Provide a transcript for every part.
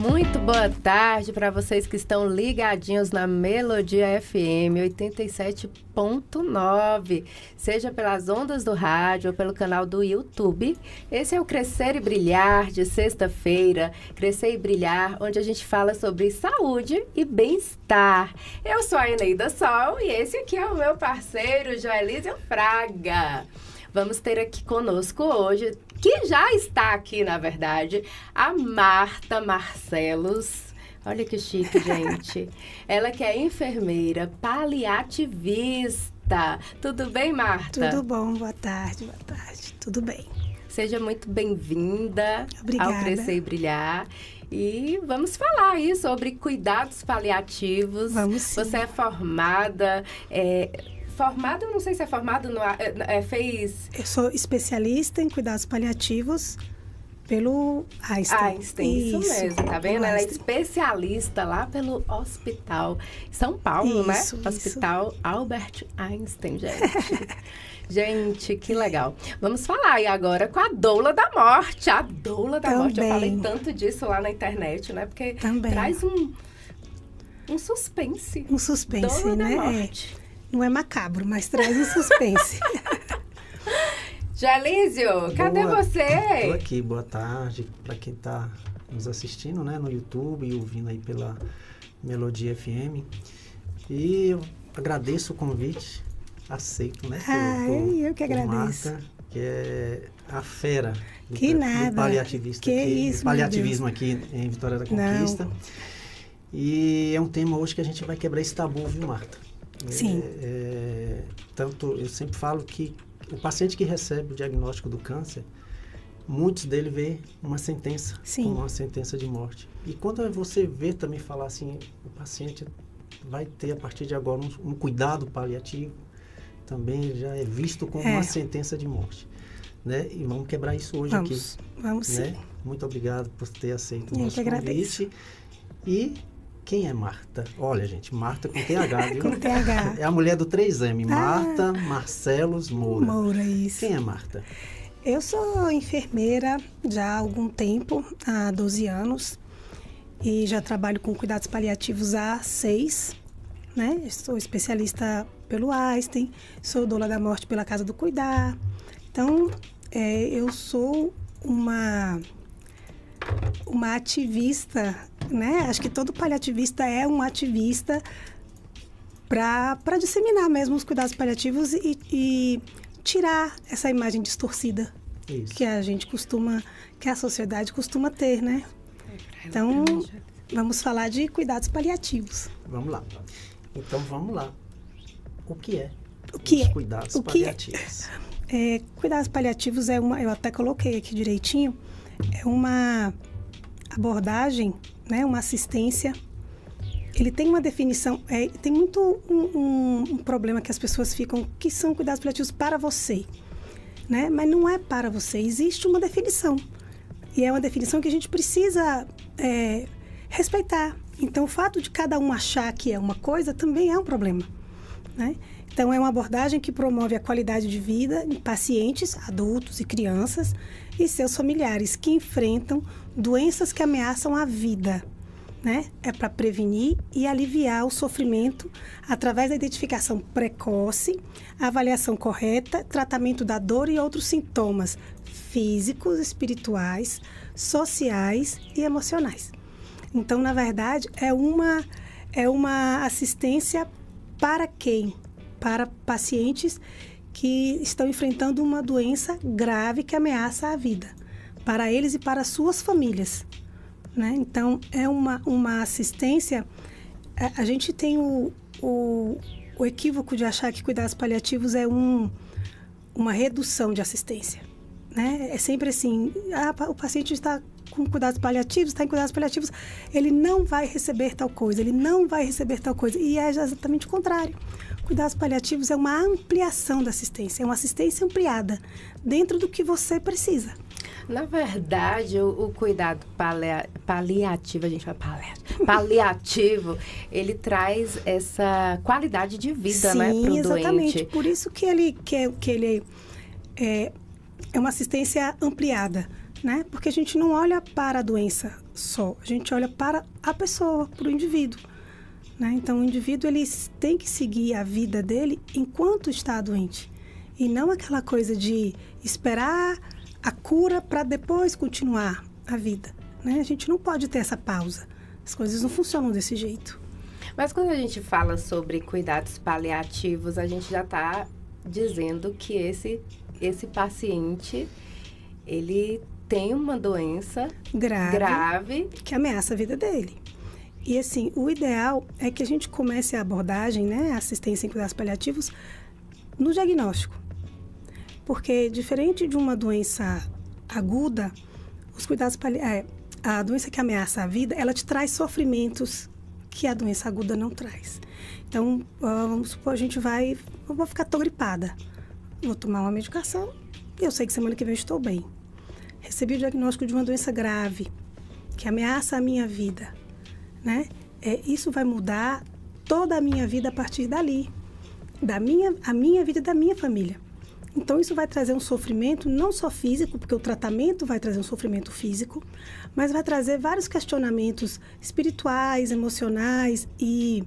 Muito boa tarde para vocês que estão ligadinhos na Melodia FM 87.9, seja pelas ondas do rádio ou pelo canal do YouTube. Esse é o Crescer e Brilhar de sexta-feira, Crescer e Brilhar, onde a gente fala sobre saúde e bem-estar. Eu sou a Eneida Sol e esse aqui é o meu parceiro Joelísio Fraga. Vamos ter aqui conosco hoje, que já está aqui, na verdade, a Marta Marcelos. Olha que chique, gente. Ela que é enfermeira paliativista. Tudo bem, Marta? Tudo bom, boa tarde, tudo bem. Seja muito bem-vinda Obrigada. ao Crescer e Brilhar. E vamos falar aí sobre cuidados paliativos. Vamos sim. Você é formada... Formada, eu não sei se é formada, fez... Eu sou especialista em cuidados paliativos pelo Einstein. Isso mesmo, tá vendo? Ela é especialista lá pelo Hospital São Paulo, né? Hospital Albert Einstein, gente. Gente, que legal. Vamos falar aí agora com a doula da morte. A doula da morte. Eu falei tanto disso lá na internet, né? Porque traz um suspense. Um suspense, doula né? Da morte. Não é macabro, mas traz um suspense. Jalísio, cadê você? Estou aqui, boa tarde para quem está nos assistindo, né, no YouTube e ouvindo aí pela Melodia FM. E eu agradeço o convite, aceito, né? Eu que agradeço. Marta, que é a fera do paliativista que aqui, isso, do paliativismo aqui em Vitória da Conquista. Não. E é um tema hoje que a gente vai quebrar esse tabu, viu, Marta? Sim. Tanto eu sempre falo que o paciente que recebe o diagnóstico do câncer, muitos dele vê uma sentença, como uma sentença de morte. E quando você vê também falar assim, o paciente vai ter a partir de agora um cuidado paliativo, também já é visto como uma sentença de morte, né? E vamos quebrar isso hoje aqui. Vamos né? sim. Muito obrigado por ter aceito o nosso que agradeço. convite. E quem é Marta? Olha, gente, Marta com TH, viu? Com TH. É a mulher do 3M, Marta Marcelos Moura. Moura, isso. Quem é Marta? Eu sou enfermeira já há algum tempo, há 12 anos, e já trabalho com cuidados paliativos há 6, né? Sou especialista pelo Einstein, sou doula da morte pela Casa do Cuidar. Então, eu sou uma ativista, né? Acho que todo paliativista é um ativista para disseminar mesmo os cuidados paliativos e tirar essa imagem distorcida que a gente que a sociedade costuma ter, né? Então, vamos falar de cuidados paliativos. Vamos lá. Então, vamos lá. O que é os cuidados paliativos? Cuidados paliativos eu até coloquei aqui direitinho, é uma abordagem, né, uma assistência. Ele tem uma definição, tem muito um problema que as pessoas ficam, que são cuidados paliativos para você, né? Mas não é para você, existe uma definição. E é uma definição que a gente precisa respeitar. Então, o fato de cada um achar que é uma coisa também é um problema, né? Então, é uma abordagem que promove a qualidade de vida em pacientes, adultos e crianças e seus familiares que enfrentam doenças que ameaçam a vida, né? É para prevenir e aliviar o sofrimento através da identificação precoce, avaliação correta, tratamento da dor e outros sintomas físicos, espirituais, sociais e emocionais. Então, na verdade, é uma assistência para quem? Para pacientes que estão enfrentando uma doença grave que ameaça a vida, para eles e para suas famílias, né? Então, é uma assistência. A gente tem o equívoco de achar que cuidados paliativos é uma redução de assistência, né? É sempre assim, o paciente está com cuidados paliativos, está em cuidados paliativos, ele não vai receber tal coisa, ele não vai receber tal coisa. E é exatamente o contrário. Cuidados paliativos é uma ampliação da assistência, é uma assistência ampliada dentro do que você precisa. Na verdade, o cuidado paliativo, a gente fala paliativo, ele traz essa qualidade de vida, né, para o doente. Sim, exatamente. Por isso que ele é uma assistência ampliada, né? Porque a gente não olha para a doença só, a gente olha para a pessoa, para o indivíduo, né? Então, o indivíduo, ele tem que seguir a vida dele enquanto está doente. E não aquela coisa de esperar a cura para depois continuar a vida, né? A gente não pode ter essa pausa. As coisas não funcionam desse jeito. Mas quando a gente fala sobre cuidados paliativos, a gente já está dizendo que esse paciente, ele tem uma doença grave que ameaça a vida dele. E assim, o ideal é que a gente comece a abordagem, né, a assistência em cuidados paliativos, no diagnóstico. Porque diferente de uma doença aguda, os cuidados a doença que ameaça a vida, ela te traz sofrimentos que a doença aguda não traz. Então, vamos supor, eu vou ficar gripada. Vou tomar uma medicação e eu sei que semana que vem eu estou bem. Recebi o diagnóstico de uma doença grave, que ameaça a minha vida, né? Isso vai mudar toda a minha vida a partir dali. A minha vida e da minha família. Então, isso vai trazer um sofrimento, não só físico, porque o tratamento vai trazer um sofrimento físico, mas vai trazer vários questionamentos espirituais, emocionais e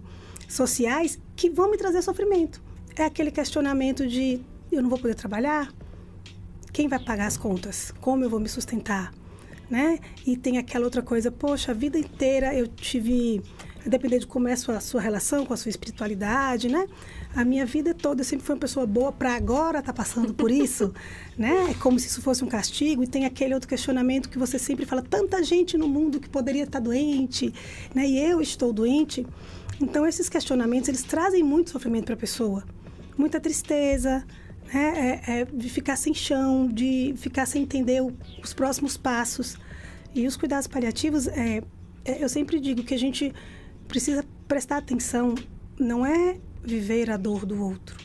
sociais que vão me trazer sofrimento. É aquele questionamento de, eu não vou poder trabalhar? Quem vai pagar as contas? Como eu vou me sustentar? Né? E tem aquela outra coisa, poxa, a vida inteira eu tive, a depender de como é a sua relação com a sua espiritualidade, né? A minha vida toda eu sempre fui uma pessoa boa para agora estar passando por isso, né? É como se isso fosse um castigo. E tem aquele outro questionamento que você sempre fala, tanta gente no mundo que poderia estar doente, né? E eu estou doente. Então, esses questionamentos, eles trazem muito sofrimento para a pessoa. Muita tristeza, né? De ficar sem chão, de ficar sem entender os próximos passos. E os cuidados paliativos, eu sempre digo que a gente precisa prestar atenção, não é viver a dor do outro,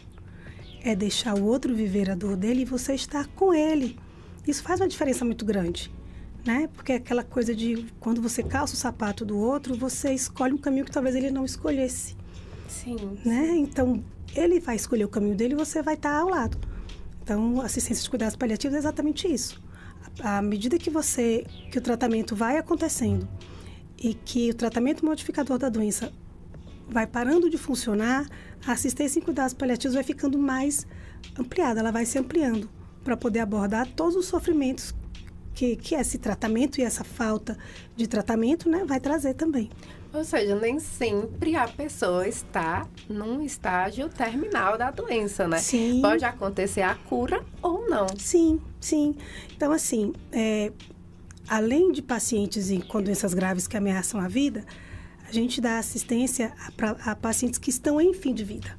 é deixar o outro viver a dor dele e você estar com ele. Isso faz uma diferença muito grande, né? Porque é aquela coisa de quando você calça o sapato do outro, você escolhe um caminho que talvez ele não escolhesse. Sim. Né? Então, ele vai escolher o caminho dele e você vai estar ao lado. Então, assistência de cuidados paliativos é exatamente isso. À medida que o tratamento vai acontecendo e que o tratamento modificador da doença vai parando de funcionar, a assistência em cuidados paliativos vai ficando mais ampliada, ela vai se ampliando para poder abordar todos os sofrimentos que esse tratamento e essa falta de tratamento, né, vai trazer também. Ou seja, nem sempre a pessoa está num estágio terminal da doença, né? Sim. Pode acontecer a cura ou não. Sim, sim. Então, assim, além de pacientes com doenças graves que ameaçam a vida, a gente dá assistência a pacientes que estão em fim de vida.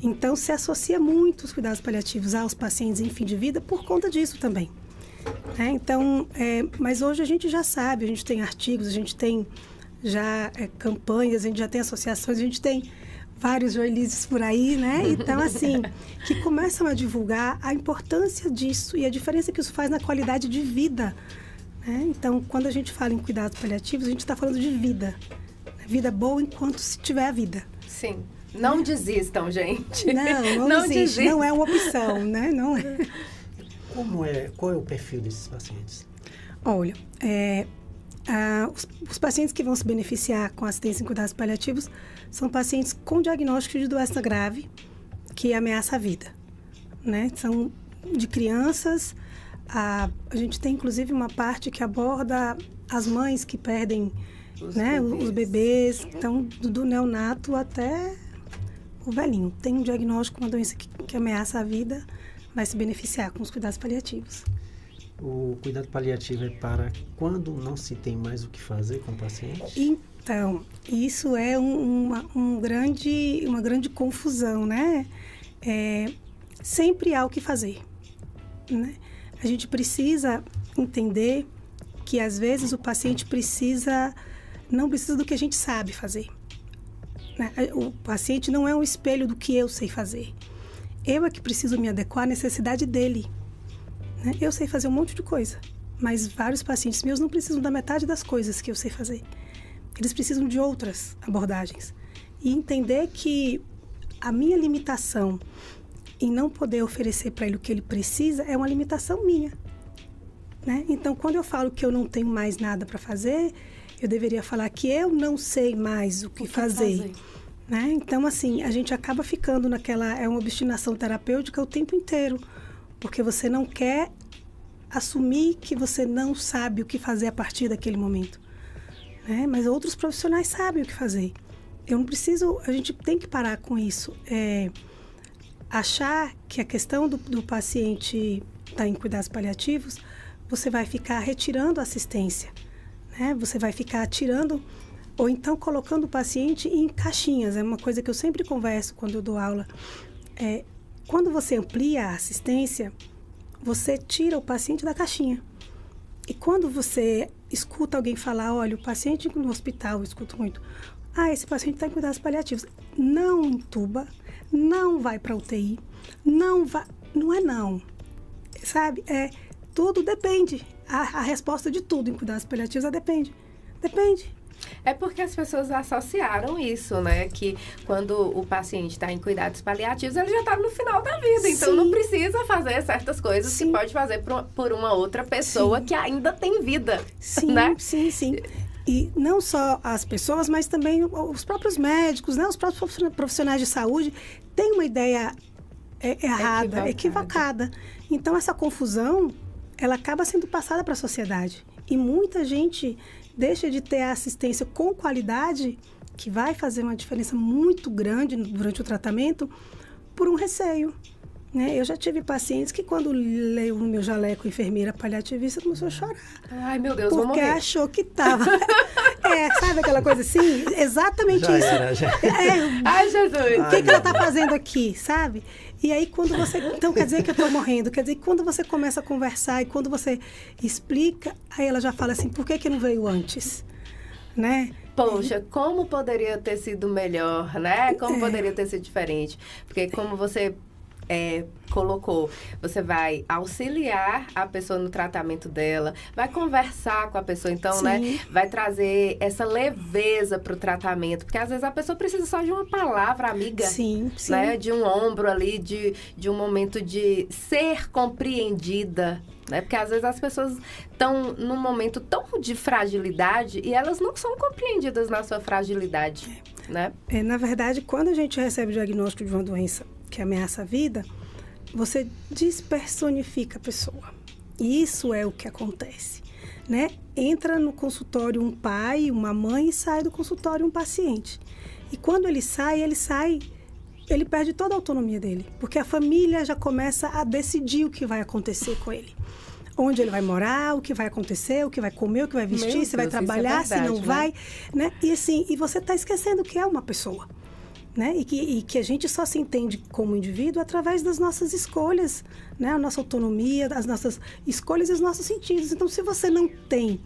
Então, se associa muito os cuidados paliativos aos pacientes em fim de vida por conta disso também. Então, mas hoje a gente já sabe, a gente tem artigos, a gente tem já campanhas, a gente já tem associações, a gente tem vários jornalistas por aí, né? Então, assim, que começam a divulgar a importância disso e a diferença que isso faz na qualidade de vida, né? Então, quando a gente fala em cuidados paliativos, a gente está falando de vida. Vida boa enquanto se tiver a vida. Sim. Não desistam, gente. Não desiste. Não é uma opção, né? Não é. Qual é o perfil desses pacientes? Olha, os pacientes que vão se beneficiar com assistência em cuidados paliativos são pacientes com diagnóstico de doença grave que ameaça a vida, né? São de crianças. A gente tem, inclusive, uma parte que aborda as mães que perdem os bebês. Então, do neonato até o velhinho. Tem um diagnóstico, uma doença que ameaça a vida, vai se beneficiar com os cuidados paliativos. O cuidado paliativo é para quando não se tem mais o que fazer com o paciente? Então, isso é uma grande confusão, né? Sempre há o que fazer, né? A gente precisa entender que, às vezes, o paciente não precisa do que a gente sabe fazer, né? O paciente não é um espelho do que eu sei fazer. Eu é que preciso me adequar à necessidade dele, né? Eu sei fazer um monte de coisa, mas vários pacientes meus não precisam da metade das coisas que eu sei fazer. Eles precisam de outras abordagens. E entender que a minha limitação em não poder oferecer para ele o que ele precisa é uma limitação minha. né? Então, quando eu falo que eu não tenho mais nada para fazer, eu deveria falar que eu não sei mais o que fazer. Né? Então, assim, a gente acaba ficando é uma obstinação terapêutica o tempo inteiro, porque você não quer assumir que você não sabe o que fazer a partir daquele momento. Né? Mas outros profissionais sabem o que fazer. Eu não preciso, a gente tem que parar com isso. Achar que a questão do paciente estar em cuidados paliativos, você vai ficar retirando a assistência, né? Você vai ficar tirando, ou então colocando o paciente em caixinhas. É uma coisa que eu sempre converso quando eu dou aula. Quando você amplia a assistência, você tira o paciente da caixinha. E quando você escuta alguém falar, olha, o paciente no hospital, eu escuto muito, esse paciente está em cuidados paliativos, não entuba, não vai para UTI, não é não, sabe? Tudo depende, a resposta de tudo em cuidados paliativos depende. É porque as pessoas associaram isso, né? Que quando o paciente está em cuidados paliativos, ele já está no final da vida. Sim. Então, não precisa fazer certas coisas que pode fazer por uma outra pessoa que ainda tem vida. Sim, né? sim. E não só as pessoas, mas também os próprios médicos, né? Os próprios profissionais de saúde têm uma ideia errada, equivocada. Então, essa confusão, ela acaba sendo passada para a sociedade. E muita gente deixa de ter a assistência com qualidade, que vai fazer uma diferença muito grande durante o tratamento, por um receio. Né? Eu já tive pacientes que, quando leu no meu jaleco enfermeira paliativista, começou a chorar. Ai, meu Deus, vou morrer. Porque achou que estava... sabe aquela coisa assim? Exatamente já isso. Era. Ai, Jesus! O que ela está fazendo aqui, sabe? E aí, quando você... Então, quer dizer que eu estou morrendo. Quer dizer que quando você começa a conversar e quando você explica, aí ela já fala assim, por que não veio antes? Né? Poxa, como poderia ter sido melhor, né? Como poderia ter sido diferente? Porque como você colocou, você vai auxiliar a pessoa no tratamento dela, vai conversar com a pessoa, então, Sim. né? Vai trazer essa leveza para o tratamento, porque às vezes a pessoa precisa só de uma palavra amiga, sim. Né? De um ombro ali, de um momento de ser compreendida, né? Porque às vezes as pessoas estão num momento tão de fragilidade e elas não são compreendidas na sua fragilidade, né? Na verdade, quando a gente recebe o diagnóstico de uma doença que ameaça a vida, você despersonifica a pessoa. E isso é o que acontece, né? Entra no consultório um pai, uma mãe e sai do consultório um paciente. E quando ele perde toda a autonomia dele, porque a família já começa a decidir o que vai acontecer com ele. Onde ele vai morar, o que vai acontecer, o que vai comer, o que vai vestir, se vai trabalhar, se não vai, né? E assim, e você está esquecendo que é uma pessoa. Né? E que a gente só se entende como indivíduo através das nossas escolhas, né? A nossa autonomia, as nossas escolhas e os nossos sentidos. Então, se você não tem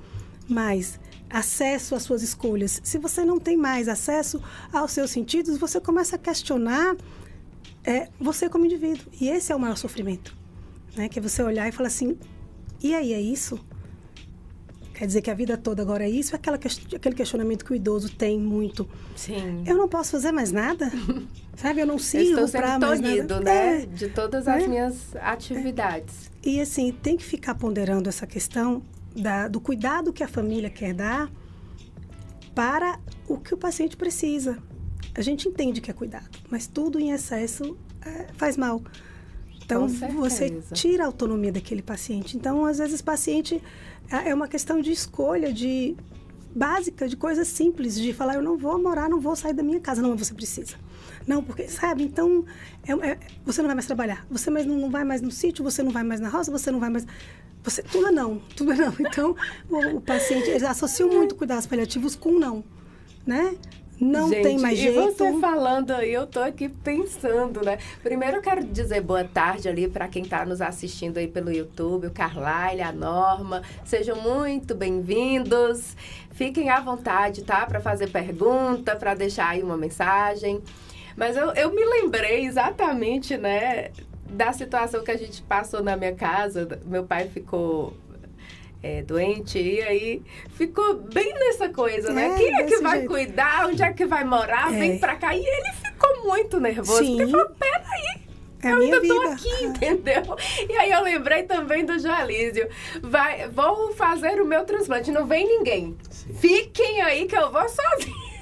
mais acesso às suas escolhas, se você não tem mais acesso aos seus sentidos, você começa a questionar você como indivíduo. E esse é o maior sofrimento, né? Que é você olhar e falar assim, e aí, é isso? Quer dizer que a vida toda agora é isso? Aquele questionamento que o idoso tem muito. Sim. Eu não posso fazer mais nada? Sabe? Eu não sirvo para mais nada. Estou sendo né? De todas as minhas atividades. E assim, tem que ficar ponderando essa questão do cuidado que a família quer dar para o que o paciente precisa. A gente entende que é cuidado, mas tudo em excesso faz mal. Então, você tira a autonomia daquele paciente. Então, às vezes, o paciente... É uma questão de escolha, básica, de coisas simples, de falar, eu não vou morar, não vou sair da minha casa. Não, você precisa. Não, porque, sabe, então, você não vai mais trabalhar. Você não vai mais no sítio, você não vai mais na roça, você não vai mais... Tudo é não. Então, o paciente, eles associam muito cuidados paliativos com não, né? Não Gente, tem mais jeito. E você falando aí, eu tô aqui pensando, né? Primeiro eu quero dizer boa tarde ali para quem tá nos assistindo aí pelo YouTube, o Carlyle, a Norma. Sejam muito bem-vindos. Fiquem à vontade, tá? Para fazer pergunta, para deixar aí uma mensagem. Mas eu me lembrei exatamente, né, da situação que a gente passou na minha casa. Meu pai ficou... doente, e aí ficou bem nessa coisa, né? Quem é que vai cuidar? Onde é que vai morar? Vem pra cá. E ele ficou muito nervoso, porque ele falou, peraí, É a minha vida. Eu tô aqui, entendeu? E aí eu lembrei também do Joalísio. Vou fazer o meu transplante, não vem ninguém. Sim. Fiquem aí que eu vou sozinha.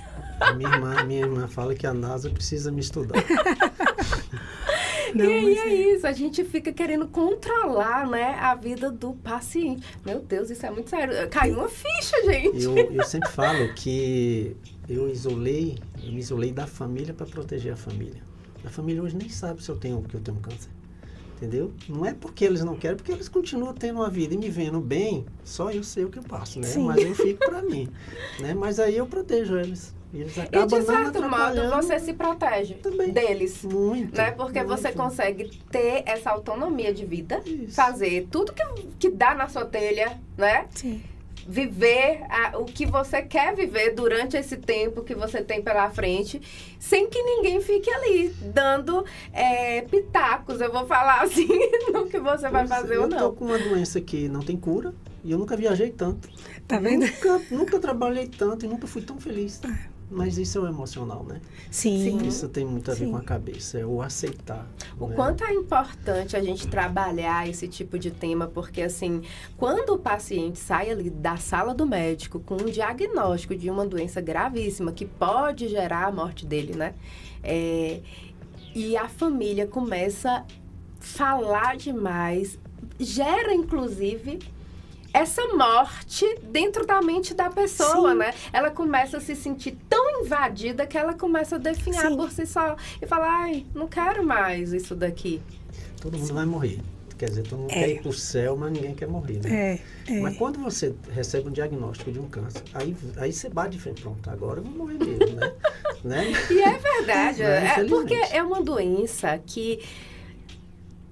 Minha irmã fala que a NASA precisa me estudar. Não, e aí é isso, a gente fica querendo controlar, né, a vida do paciente. Meu Deus, isso é muito sério. Caiu uma ficha, gente. Eu sempre falo que eu me isolei da família para proteger a família. A família hoje nem sabe que eu tenho câncer. Entendeu? Não é porque eles não querem, porque eles continuam tendo uma vida e me vendo bem, só eu sei o que eu passo, né? Sim. Mas eu fico para mim, né? Mas aí eu protejo eles. E de certo modo, você se protege também deles. Muito. Né? Porque muito. Você consegue ter essa autonomia de vida, isso. Fazer tudo que dá na sua telha, né? Sim. Viver o que você quer viver durante esse tempo que você tem pela frente, sem que ninguém fique ali dando pitacos, eu vou falar assim, no que você vai fazer ou não. Eu tô com uma doença que não tem cura e eu nunca viajei tanto. Tá vendo? Nunca trabalhei tanto e nunca fui tão feliz. Mas isso é o emocional, né? Sim. Isso tem muito a ver com a cabeça, é o aceitar. O quanto é importante a gente trabalhar esse tipo de tema, porque assim, quando o paciente sai ali da sala do médico com um diagnóstico de uma doença gravíssima que pode gerar a morte dele, né? E a família começa a falar demais, gera inclusive essa morte dentro da mente da pessoa, sim. Né? Ela começa a se sentir tão invadida que ela começa a definhar sim. Por si só. E falar, ai, não quero mais isso daqui. Todo mundo vai morrer. Quer dizer, todo mundo quer ir pro céu, mas ninguém quer morrer, né? Mas quando você recebe um diagnóstico de um câncer, aí você bate de frente, pronto, agora eu vou morrer mesmo, né? E é verdade. Porque é uma doença que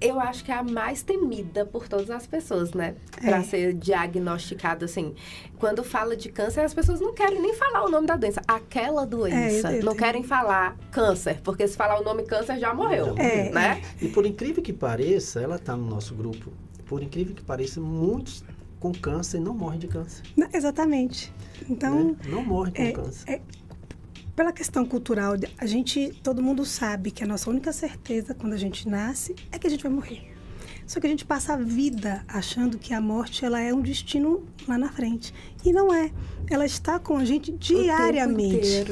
eu acho que é a mais temida por todas as pessoas, né? Para ser diagnosticado, assim. Quando fala de câncer, as pessoas não querem nem falar o nome da doença. Aquela doença. Não querem falar câncer, porque se falar o nome câncer, já morreu, né? E por incrível que pareça, ela está no nosso grupo, por incrível que pareça, muitos com câncer não morrem de câncer. Exatamente. Então... Né? Não morrem com câncer. Pela questão cultural, todo mundo sabe que a nossa única certeza quando a gente nasce é que a gente vai morrer. Só que a gente passa a vida achando que a morte ela é um destino lá na frente. E não é. Ela está com a gente diariamente.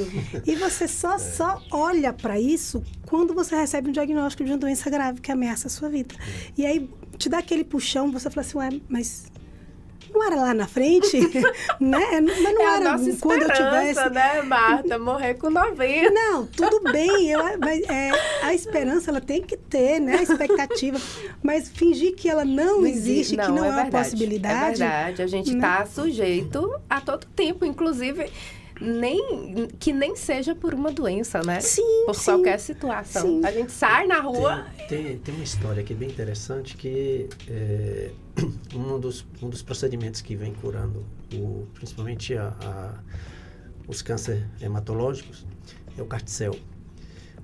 E você só olha para isso quando você recebe um diagnóstico de uma doença grave que ameaça a sua vida. E aí te dá aquele puxão, você fala assim, ué, mas... não era lá na frente, né? Mas não era a nossa quando eu tivesse... né, Marta? Morrer com 90. Não, tudo bem. Mas a esperança, ela tem que ter, né? A expectativa. Mas fingir que ela não existe, que não é uma possibilidade... É verdade. A gente está sujeito a todo tempo, inclusive... que nem seja por uma doença, né? Sim, por qualquer situação. Sim. A gente sai na rua... Tem uma história aqui bem interessante que um dos procedimentos que vem curando principalmente os cânceres hematológicos é o Carticel.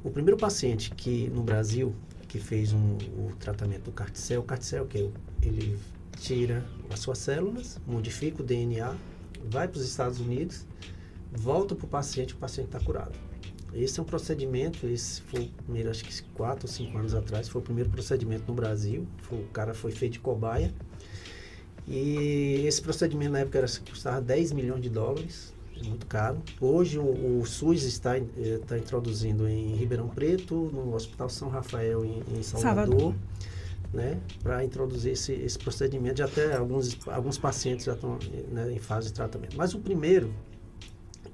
O primeiro paciente que no Brasil que fez o tratamento do Carticel, o Carticel é o quê? Ele tira as suas células, modifica o DNA, vai para os Estados Unidos, volta para o paciente está curado. Esse é um procedimento, esse foi o primeiro, acho que 4 ou 5 anos atrás, foi o primeiro procedimento no Brasil, o cara foi feito de cobaia, e esse procedimento na época custava 10 milhões de dólares, muito caro. Hoje o SUS está introduzindo em Ribeirão Preto, no Hospital São Rafael em Salvador. Né, para introduzir esse procedimento, já até alguns pacientes já estão, né, em fase de tratamento. Mas o primeiro,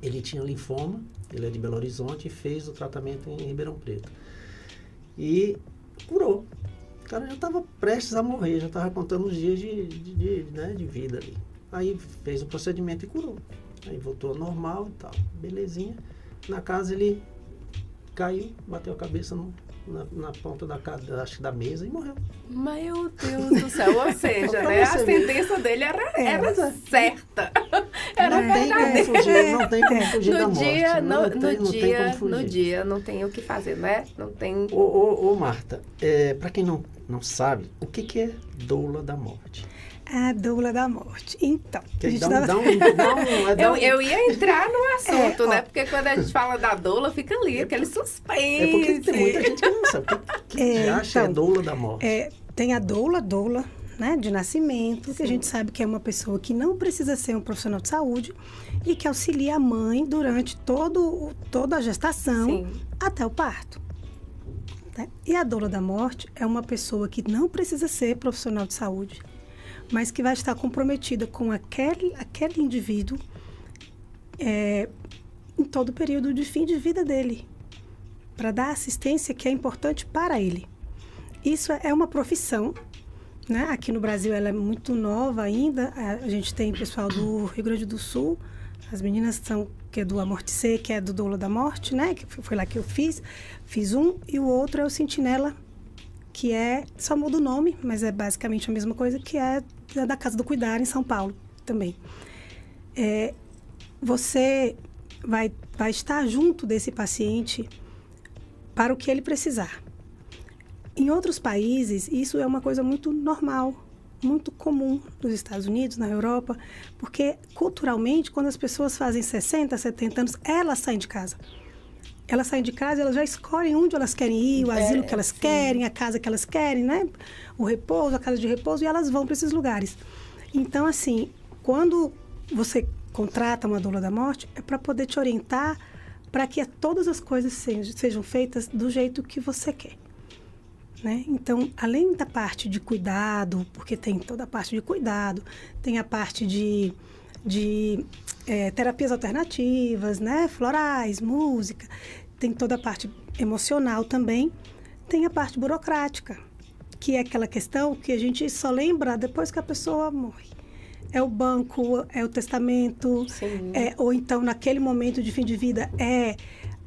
ele tinha linfoma, ele é de Belo Horizonte e fez o tratamento em Ribeirão Preto. E curou. O cara já estava prestes a morrer, já estava contando os dias de vida ali. Aí fez o procedimento e curou. Aí voltou ao normal e tal, belezinha. Na casa ele caiu, bateu a cabeça na ponta da mesa e morreu. Meu Deus do céu, ou seja, né, a sentença dele era certa. Era verdadeira. Não tem como fugir da morte. No dia, não tem o que fazer, né? Não tem... Ô Marta, para quem não sabe, o que é doula da morte? A doula da morte. Então, a gente eu ia entrar no assunto, né? Porque quando a gente fala da doula, fica ali, aquele suspense. É porque tem muita gente que não sabe. Que acha então, doula da morte? Tem a doula, né, de nascimento, que a gente sabe que é uma pessoa que não precisa ser um profissional de saúde e que auxilia a mãe durante toda a gestação até o parto. Né? E a doula da morte é uma pessoa que não precisa ser profissional de saúde, mas que vai estar comprometida com aquele indivíduo em todo o período de fim de vida dele, para dar assistência que é importante para ele. Isso é uma profissão, né? Aqui no Brasil ela é muito nova ainda. A gente tem pessoal do Rio Grande do Sul, as meninas que é do Amorticer, que é do doula da morte, né? Que foi lá que eu fiz um, e o outro é o Sentinela, que só muda o nome, mas é basicamente a mesma coisa, que é da Casa do Cuidar, em São Paulo, também. Você vai estar junto desse paciente para o que ele precisar. Em outros países, isso é uma coisa muito normal, muito comum nos Estados Unidos, na Europa, porque culturalmente, quando as pessoas fazem 60, 70 anos, elas saem de casa. Elas saem de casa, elas já escolhem onde elas querem ir, o asilo que elas querem, a casa que elas querem, né? O repouso, a casa de repouso, e elas vão para esses lugares. Então, assim, quando você contrata uma doula da morte, é para poder te orientar para que todas as coisas sejam feitas do jeito que você quer. Né? Então, além da parte de cuidado, porque tem toda a parte de cuidado, tem a parte de terapias alternativas, né? Florais, música, tem toda a parte emocional também, tem a parte burocrática, que é aquela questão que a gente só lembra depois que a pessoa morre. É o banco, é o testamento, ou então naquele momento de fim de vida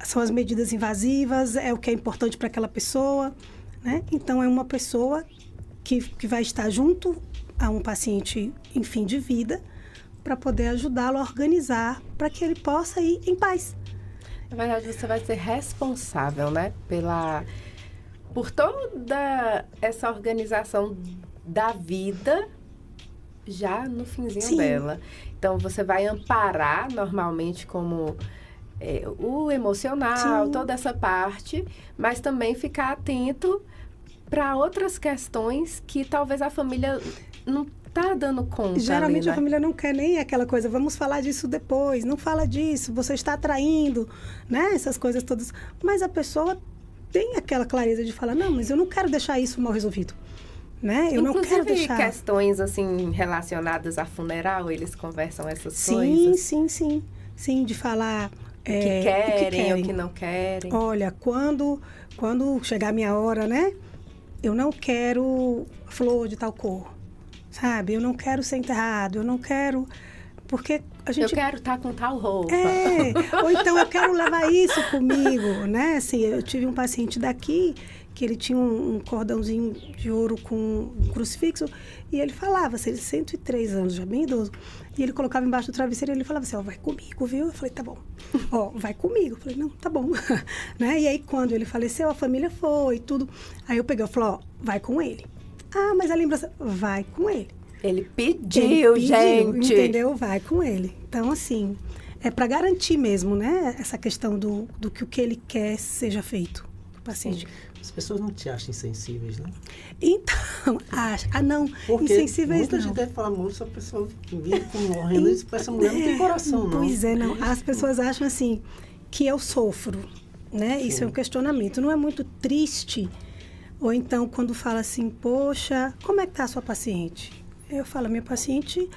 são as medidas invasivas, é o que é importante para aquela pessoa. Né? Então, é uma pessoa que vai estar junto a um paciente em fim de vida para poder ajudá-lo a organizar para que ele possa ir em paz. Na verdade, você vai ser responsável, né? Por toda essa organização da vida já no finzinho dela. Então, você vai amparar normalmente como... o emocional, toda essa parte, mas também ficar atento para outras questões que talvez a família não está dando conta. Geralmente ali, né? A família não quer nem aquela coisa, vamos falar disso depois, não fala disso, você está atraindo, né? Essas coisas todas. Mas a pessoa tem aquela clareza de falar, não, mas eu não quero deixar isso mal resolvido. Né? Eu não quero deixar... questões assim relacionadas a funeral, eles conversam essas coisas? Sim, de falar... o que querem, o que não querem. Olha, quando chegar a minha hora, né? Eu não quero flor de tal cor, sabe? Eu não quero ser enterrado, eu não quero... Porque a gente... Eu quero estar com tal roupa. Ou então eu quero levar isso comigo, né? Assim, eu tive um paciente daqui que ele tinha um cordãozinho de ouro com um crucifixo e ele falava, assim, 103 anos, já bem idoso. E ele colocava embaixo do travesseiro e ele falava assim, vai comigo, viu? Eu falei, tá bom. Vai comigo. Eu falei, não, tá bom. Né? E aí, quando ele faleceu, a família foi, tudo. Aí eu peguei, eu falei, vai com ele. Ah, mas a lembrança, vai com ele. Ele pediu, gente. Entendeu? Vai com ele. Então, assim, é para garantir mesmo, né? Essa questão do que o que ele quer seja feito do paciente. As pessoas não te acham insensíveis, né? Então, não, porque insensíveis muita não. gente deve falar muito, essa pessoa vive morrendo, essa mulher não tem coração, não. Pois não. As pessoas acham assim, que eu sofro, né? Sim. Isso é um questionamento. Não é muito triste? Ou então, quando fala assim, poxa, como é que tá a sua paciente? Eu falo, minha paciente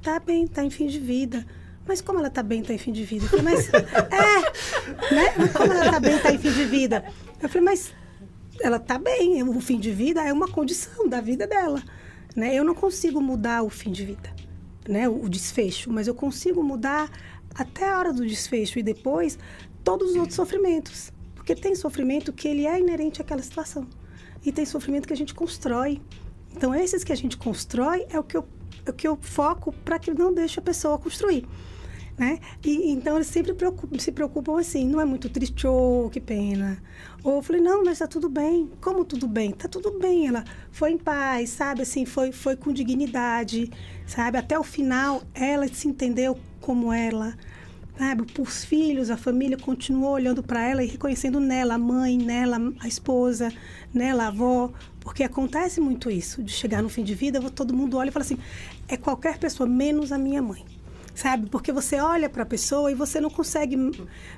tá bem, tá em fim de vida. Mas como ela tá bem, tá em fim de vida? Eu falei, mas... né? Como ela tá bem, tá em fim de vida? Eu falei, mas ela tá bem. O fim de vida é uma condição da vida dela. Né? Eu não consigo mudar o fim de vida, né? O desfecho. Mas eu consigo mudar até a hora do desfecho e depois todos os outros sofrimentos. Porque tem sofrimento que ele é inerente àquela situação. E tem sofrimento que a gente constrói. Então, esses que a gente constrói é o que eu foco para que não deixe a pessoa construir. né? E então eles sempre se preocupam assim, não é muito triste, oh, que pena. Ou eu falei, não, mas tá tudo bem. Como tudo bem? Tá tudo bem. Ela foi em paz, sabe? Assim, foi com dignidade, sabe? Até o final, ela se entendeu como ela, sabe? Os filhos, a família continuou olhando para ela e reconhecendo nela a mãe, nela a esposa, nela a avó. Porque acontece muito isso, de chegar no fim de vida, todo mundo olha e fala assim, é qualquer pessoa, menos a minha mãe. Sabe? Porque você olha para a pessoa e você não consegue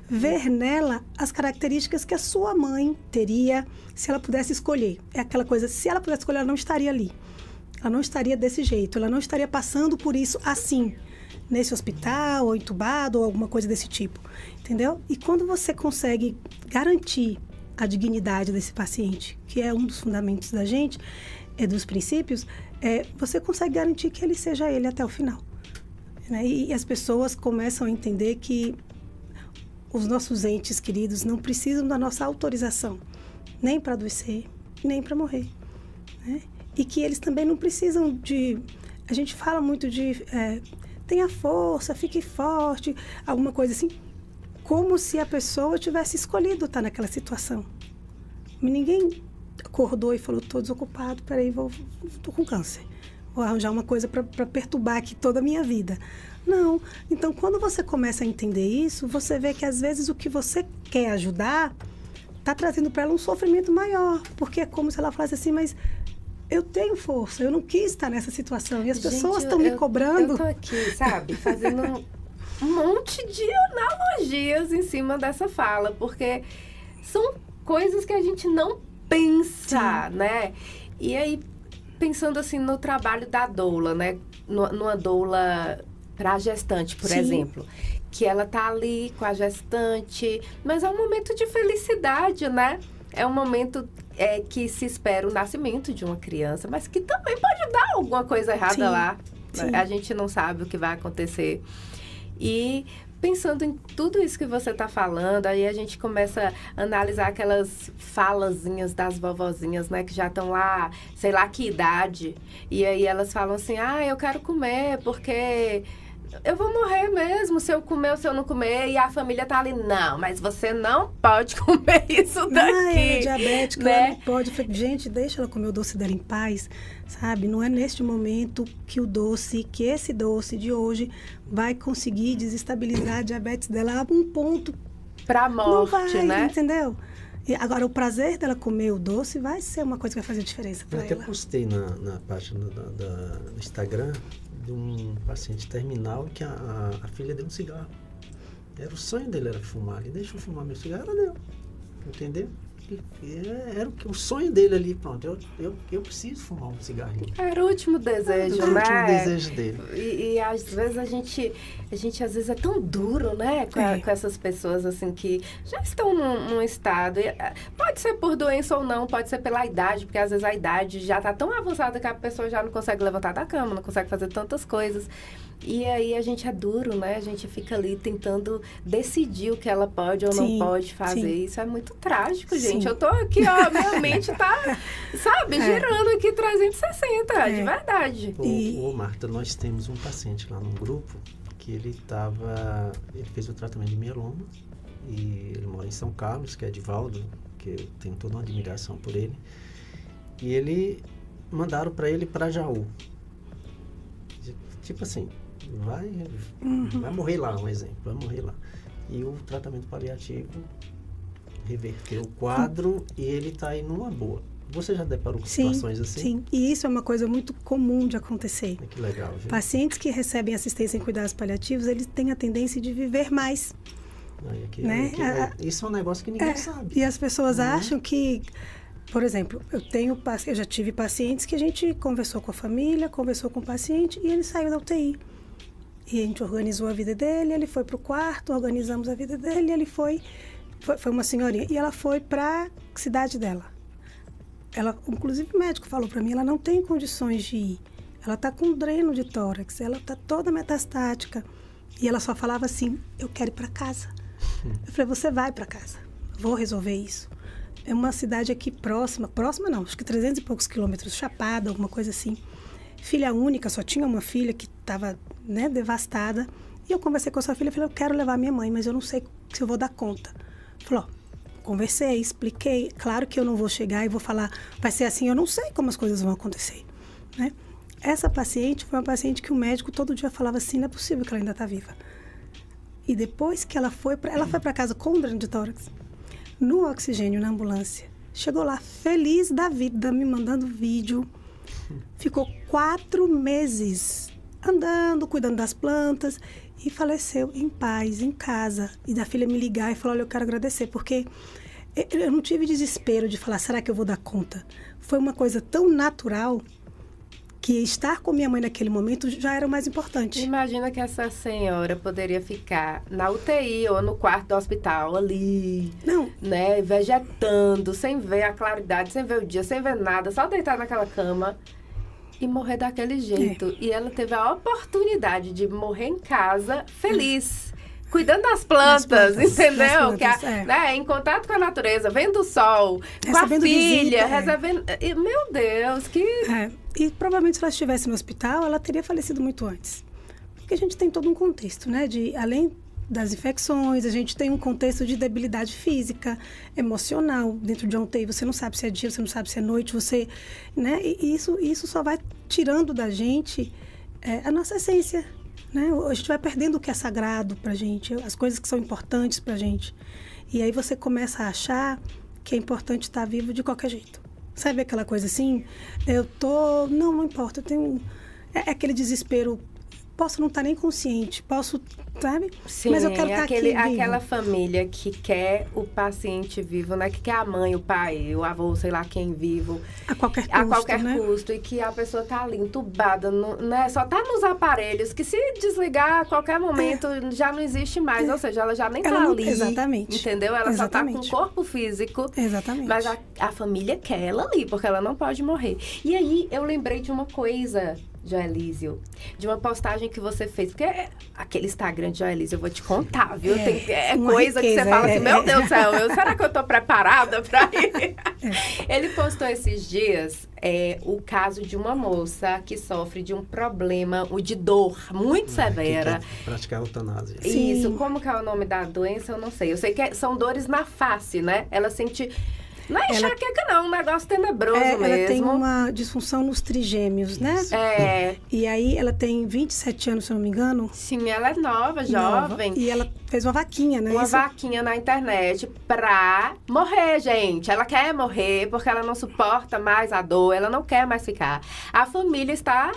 ver nela as características que a sua mãe teria se ela pudesse escolher. É aquela coisa, se ela pudesse escolher, ela não estaria ali. Ela não estaria desse jeito, ela não estaria passando por isso assim, nesse hospital, ou entubado, ou alguma coisa desse tipo. Entendeu? E quando você consegue garantir a dignidade desse paciente, que é um dos fundamentos da gente, dos princípios, você consegue garantir que ele seja ele até o final. Né? E as pessoas começam a entender que os nossos entes queridos não precisam da nossa autorização, nem para adoecer, nem para morrer. Né? E que eles também não precisam de... A gente fala muito de... tenha força, fique forte, alguma coisa assim, como se a pessoa tivesse escolhido estar naquela situação. Ninguém acordou e falou, estou desocupado, peraí, estou com câncer. Vou arranjar uma coisa para perturbar aqui toda a minha vida. Não. Então, quando você começa a entender isso, você vê que, às vezes, o que você quer ajudar está trazendo para ela um sofrimento maior. Porque é como se ela falasse assim, mas eu tenho força, eu não quis estar nessa situação. E as pessoas estão me cobrando. Eu tô aqui, sabe, fazendo um monte de analogias em cima dessa fala. Porque são coisas que a gente não pensa, né? E aí... Pensando assim no trabalho da doula, né? Numa doula para gestante, por exemplo. Que ela tá ali com a gestante, mas é um momento de felicidade, né? É um momento que se espera o nascimento de uma criança, mas que também pode dar alguma coisa errada lá. Sim. A gente não sabe o que vai acontecer. E... Pensando em tudo isso que você está falando, aí a gente começa a analisar aquelas falazinhas das vovozinhas, né? Que já estão lá, sei lá que idade. E aí elas falam assim, eu quero comer porque eu vou morrer mesmo se eu comer ou se eu não comer. E a família tá ali, não, mas você não pode comer isso daqui. Ela é diabética, né? Ela não pode. Gente, deixa ela comer o doce dela em paz, sabe? Não é neste momento que esse doce de hoje vai conseguir desestabilizar a diabetes dela a um ponto. Pra morte, não vai, né? Entendeu? E agora, o prazer dela comer o doce vai ser uma coisa que vai fazer diferença para ela. Eu até postei na página do Instagram de um paciente terminal que a filha deu um cigarro. Era o sonho dele, era fumar. Ele deixou fumar meu cigarro, ela deu. Entendeu? Era o sonho dele ali, pronto. Eu preciso fumar um cigarrinho. Era o último desejo, né? Era o último desejo dele. E às vezes a gente às vezes é tão duro, né? Com essas pessoas, assim, que já estão num estado. Pode ser por doença ou não, pode ser pela idade, porque às vezes a idade já está tão avançada que a pessoa já não consegue levantar da cama, não consegue fazer tantas coisas. E aí a gente é duro, né? A gente fica ali tentando decidir o que ela pode ou não pode fazer. Isso é muito trágico, gente. Eu tô aqui, ó, minha mente tá, sabe, girando aqui 360, de verdade. Ô, Marta, nós temos um paciente lá no grupo que ele fez o tratamento de mieloma e ele mora em São Carlos, que é Edivaldo, que eu tenho toda uma admiração por ele. E mandaram para ele para Jaú. Tipo assim, vai morrer lá, um exemplo, vai morrer lá. E o tratamento paliativo reverteu o quadro e ele está aí numa boa. Você já deparou com situações assim? Sim, e isso é uma coisa muito comum de acontecer. Que legal, gente. Pacientes que recebem assistência em cuidados paliativos, eles têm a tendência de viver mais. Né? Isso é um negócio que ninguém sabe. E as pessoas acham que... Por exemplo, eu já tive pacientes que a gente conversou com a família, conversou com o paciente e ele saiu da UTI. E a gente organizou a vida dele, ele foi para o quarto, organizamos a vida dele, ele foi uma senhorinha. E ela foi para a cidade dela. Inclusive o médico falou para mim, ela não tem condições de ir. Ela está com dreno de tórax, ela está toda metastática. E ela só falava assim, eu quero ir para casa. Eu falei, você vai para casa, vou resolver isso. É uma cidade aqui próxima não, acho que 300 e poucos quilômetros, Chapada, alguma coisa assim. Filha única, só tinha uma filha que estava, né, devastada. E eu conversei com a sua filha, falei, eu quero levar minha mãe, mas eu não sei se eu vou dar conta. Falou, conversei, expliquei, claro que eu não vou chegar e vou falar, vai ser assim, eu não sei como as coisas vão acontecer, né? Essa paciente foi uma paciente que o médico todo dia falava assim, não é possível que ela ainda está viva. E depois que ela foi para casa com um dreno de tórax, no oxigênio, na ambulância, chegou lá feliz da vida, me mandando vídeo, ficou 4 meses andando, cuidando das plantas e faleceu em paz, em casa. E da filha me ligar e falar, olha, eu quero agradecer, porque eu não tive desespero de falar, será que eu vou dar conta? Foi uma coisa tão natural que estar com minha mãe naquele momento já era o mais importante. Imagina que essa senhora poderia ficar na UTI ou no quarto do hospital ali, não, né, vegetando, sem ver a claridade, sem ver o dia, sem ver nada, só deitar naquela cama e morrer daquele jeito. E ela teve a oportunidade de morrer em casa, feliz, cuidando das plantas, entendeu? Plantas, né, em contato com a natureza, vendo o sol, com a filha, recebendo... Meu Deus, que... E provavelmente se ela estivesse no hospital, ela teria falecido muito antes. Porque a gente tem todo um contexto, né? Além das infecções, a gente tem um contexto de debilidade física, emocional. Dentro de um UTI, você não sabe se é dia, você não sabe se é noite, você... né? E isso só vai tirando da gente a nossa essência, né? A gente vai perdendo o que é sagrado pra gente, as coisas que são importantes pra gente. E aí você começa a achar que é importante estar vivo de qualquer jeito. Sabe aquela coisa assim? Não importa, eu tenho... É aquele desespero, posso não estar nem consciente, posso, sabe? Sim, mas eu quero estar aqui vivo. Aquela família que quer o paciente vivo, né? Que quer a mãe, o pai, o avô, sei lá quem vivo. A qualquer custo, e que a pessoa tá ali entubada, né? Só tá nos aparelhos, que se desligar a qualquer momento já não existe mais. Ou seja, ela já nem tá ali. Exatamente. Entendeu? Ela só tá com o corpo físico. Exatamente. Mas a família quer ela ali, porque ela não pode morrer. E aí, eu lembrei de uma coisa, Joelísio, de uma postagem que você fez, porque aquele Instagram de Joelísio, eu vou te contar, viu? É coisa riqueza, que você fala assim, meu Deus do céu, será que eu tô preparada pra ir? Ele postou esses dias o caso de uma moça que sofre de um problema, de dor muito severa. Que praticar eutanásia. Isso, como que é o nome da doença, eu não sei. Eu sei que são dores na face, né? Ela sente... Não é enxaqueca, não. Um negócio tenebroso mesmo. Ela tem uma disfunção nos trigêmeos, né? E aí, ela tem 27 anos, se eu não me engano. Sim, ela é nova, jovem. E ela fez uma vaquinha, né? Uma vaquinha na internet pra morrer, gente. Ela quer morrer porque ela não suporta mais a dor. Ela não quer mais ficar. A família está...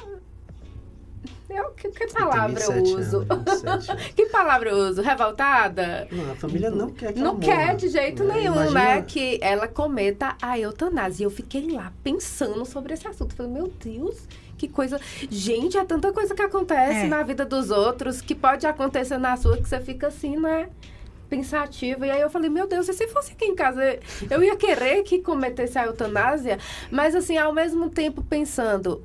Que palavra eu uso? Que palavra eu uso? Revoltada? Não, a família não quer que ela Não morra, quer de jeito nenhum, imagina... né? Que ela cometa a eutanásia. E eu fiquei lá pensando sobre esse assunto. Falei, meu Deus, que coisa... Gente, é tanta coisa que acontece na vida dos outros, que pode acontecer na sua, que você fica assim, né? Pensativa. E aí eu falei, meu Deus, e se fosse aqui em casa, eu ia querer que cometesse a eutanásia, mas assim, ao mesmo tempo pensando,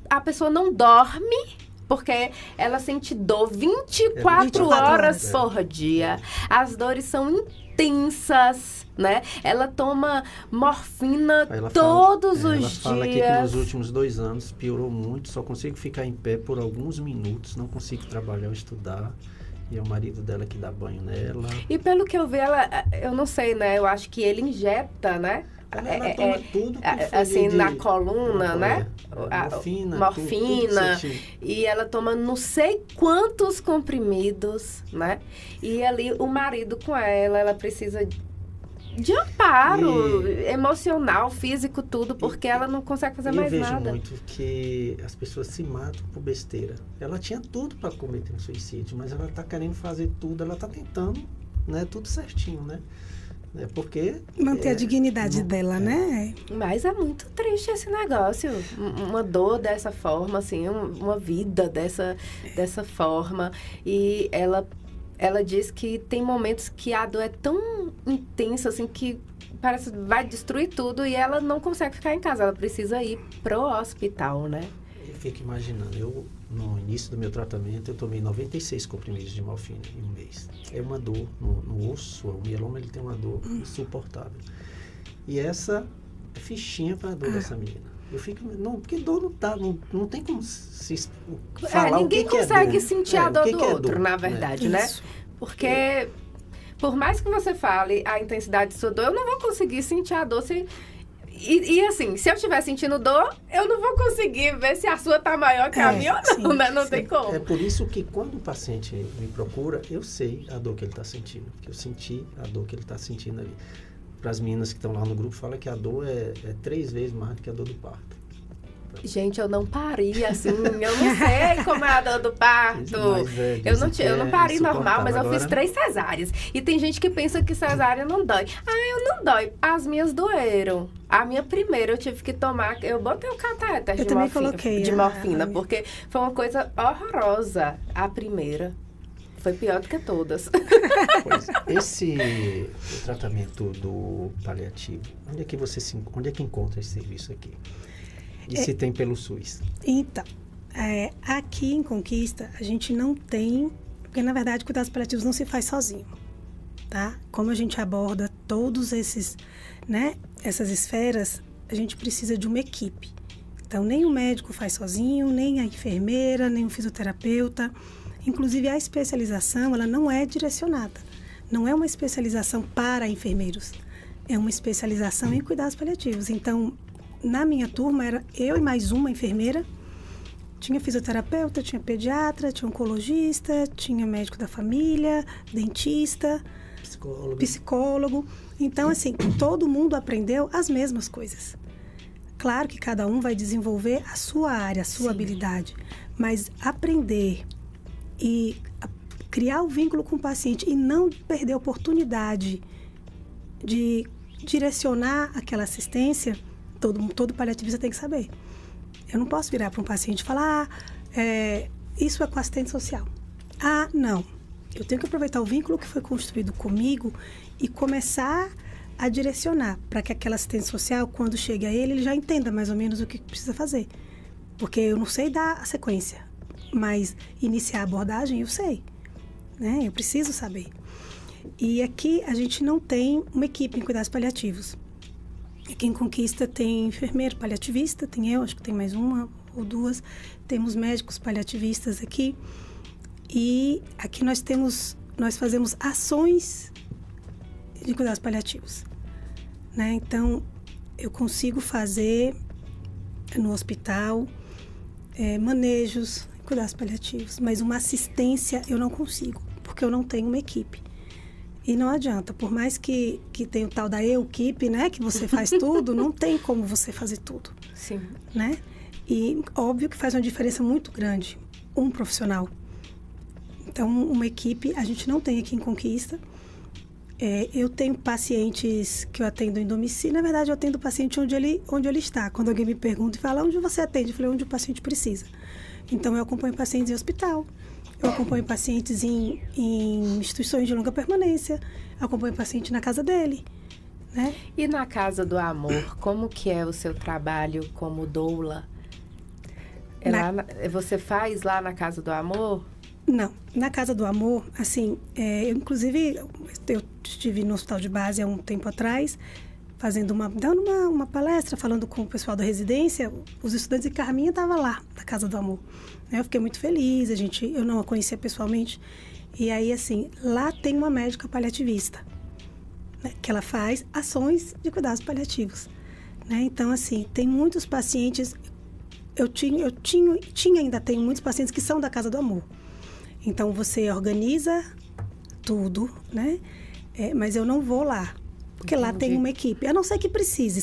a pessoa não dorme... Porque ela sente dor 24 horas por dia. As dores são intensas, né? Ela toma morfina todos os dias. Ela fala aqui que nos últimos 2 anos piorou muito. Só consigo ficar em pé por alguns minutos. Não consigo trabalhar ou estudar. E é o marido dela que dá banho nela. E pelo que eu vi, eu não sei, né? Eu acho que ele injeta, né? Ela toma tudo que assim, na coluna, né? Morfina. Tudo e ela toma não sei quantos comprimidos, né? E ali o marido com ela precisa de amparo emocional, físico, tudo, porque ela não consegue fazer mais nada. Eu vejo muito que as pessoas se matam por besteira. Ela tinha tudo para cometer um suicídio, mas ela tá querendo fazer tudo, ela tá tentando, né? Tudo certinho, né? Porque... Manter a dignidade dela, né? Mas é muito triste esse negócio. Uma dor dessa forma, assim, uma vida dessa forma. E ela diz que tem momentos que a dor é tão intensa, assim, que parece que vai destruir tudo e ela não consegue ficar em casa. Ela precisa ir pro hospital, né? Eu fico imaginando, no início do meu tratamento, eu tomei 96 comprimidos de morfina em um mês. É uma dor no osso, o mieloma ele tem uma dor insuportável. E essa é fichinha para a dor dessa menina. Eu fico, não, porque dor não tem como se falar ninguém o que consegue é dor. sentir a dor do é outro, dor, na verdade, né? Porque, por mais que você fale a intensidade de sua dor, eu não vou conseguir sentir a dor se... E assim, se eu estiver sentindo dor, eu não vou conseguir ver se a sua tá maior que a minha ou não, né? Não tem como. É por isso que quando o paciente me procura, eu sei a dor que ele está sentindo. Porque eu senti a dor que ele está sentindo ali. Para as meninas que estão lá no grupo, fala que a dor é 3 vezes mais do que a dor do parto. Gente, eu não pari, assim, eu não sei como é a dor do parto. Eu não pari normal, mas eu fiz 3 cesáreas. E tem gente que pensa que cesárea não dói. Eu não dói. As minhas doeram. A minha primeira eu tive que tomar, eu botei o catéter de morfina, porque foi uma coisa horrorosa. A primeira foi pior do que todas. Pois, o tratamento do paliativo, onde é que encontra esse serviço aqui? E se tem pelo SUS? Então, aqui em Conquista, a gente não tem... Porque, na verdade, cuidados paliativos não se faz sozinho, tá? Como a gente aborda todos essas esferas, a gente precisa de uma equipe. Então, nem o médico faz sozinho, nem a enfermeira, nem o fisioterapeuta. Inclusive, a especialização, ela não é direcionada. Não é uma especialização para enfermeiros. É uma especialização em cuidados paliativos. Então... Na minha turma, era eu e mais uma enfermeira. Tinha fisioterapeuta, tinha pediatra, tinha oncologista, tinha médico da família, dentista, psicólogo. Então, assim, todo mundo aprendeu as mesmas coisas. Claro que cada um vai desenvolver a sua área, a sua habilidade. Mas aprender e criar o vínculo com o paciente e não perder a oportunidade de direcionar aquela assistência... Todo paliativista tem que saber. Eu não posso virar para um paciente e falar, isso é com assistente social. Não. Eu tenho que aproveitar o vínculo que foi construído comigo e começar a direcionar para que aquela assistente social, quando chegue a ele já entenda mais ou menos o que precisa fazer. Porque eu não sei dar a sequência, mas iniciar a abordagem eu sei, né? Eu preciso saber. E aqui a gente não tem uma equipe em cuidados paliativos. Aqui em Conquista tem enfermeiro paliativista, tem eu, acho que tem mais uma ou duas. Temos médicos paliativistas aqui. E aqui nós fazemos ações de cuidados paliativos, né? Então, eu consigo fazer no hospital manejos, cuidados paliativos, mas uma assistência eu não consigo, porque eu não tenho uma equipe. E não adianta, por mais que tenha o tal da equipe, né, que você faz tudo, não tem como você fazer tudo. Sim. Né? E óbvio que faz uma diferença muito grande um profissional. Então, uma equipe a gente não tem aqui em Conquista. Eu tenho pacientes que eu atendo em domicílio. Na verdade, eu atendo o paciente onde ele está. Quando alguém me pergunta e fala, onde você atende? Eu falei, onde o paciente precisa. Então, eu acompanho pacientes em hospital. Eu acompanho pacientes em instituições de longa permanência. Eu acompanho paciente na casa dele, né? E na Casa do Amor, como que é o seu trabalho como doula? Você faz lá na Casa do Amor? Não. Na Casa do Amor, assim, inclusive, eu estive no hospital de base há um tempo atrás, dando uma palestra, falando com o pessoal da residência. Os estudantes de Carminha estavam lá, na Casa do Amor. Eu fiquei muito feliz, eu não a conhecia pessoalmente. E aí, assim, lá tem uma médica paliativista, né, que ela faz ações de cuidados paliativos, né? Então, assim, tem muitos pacientes, ainda tenho muitos pacientes que são da Casa do Amor. Então, você organiza tudo, né? Mas eu não vou lá, porque lá tem uma equipe. A não ser que precise,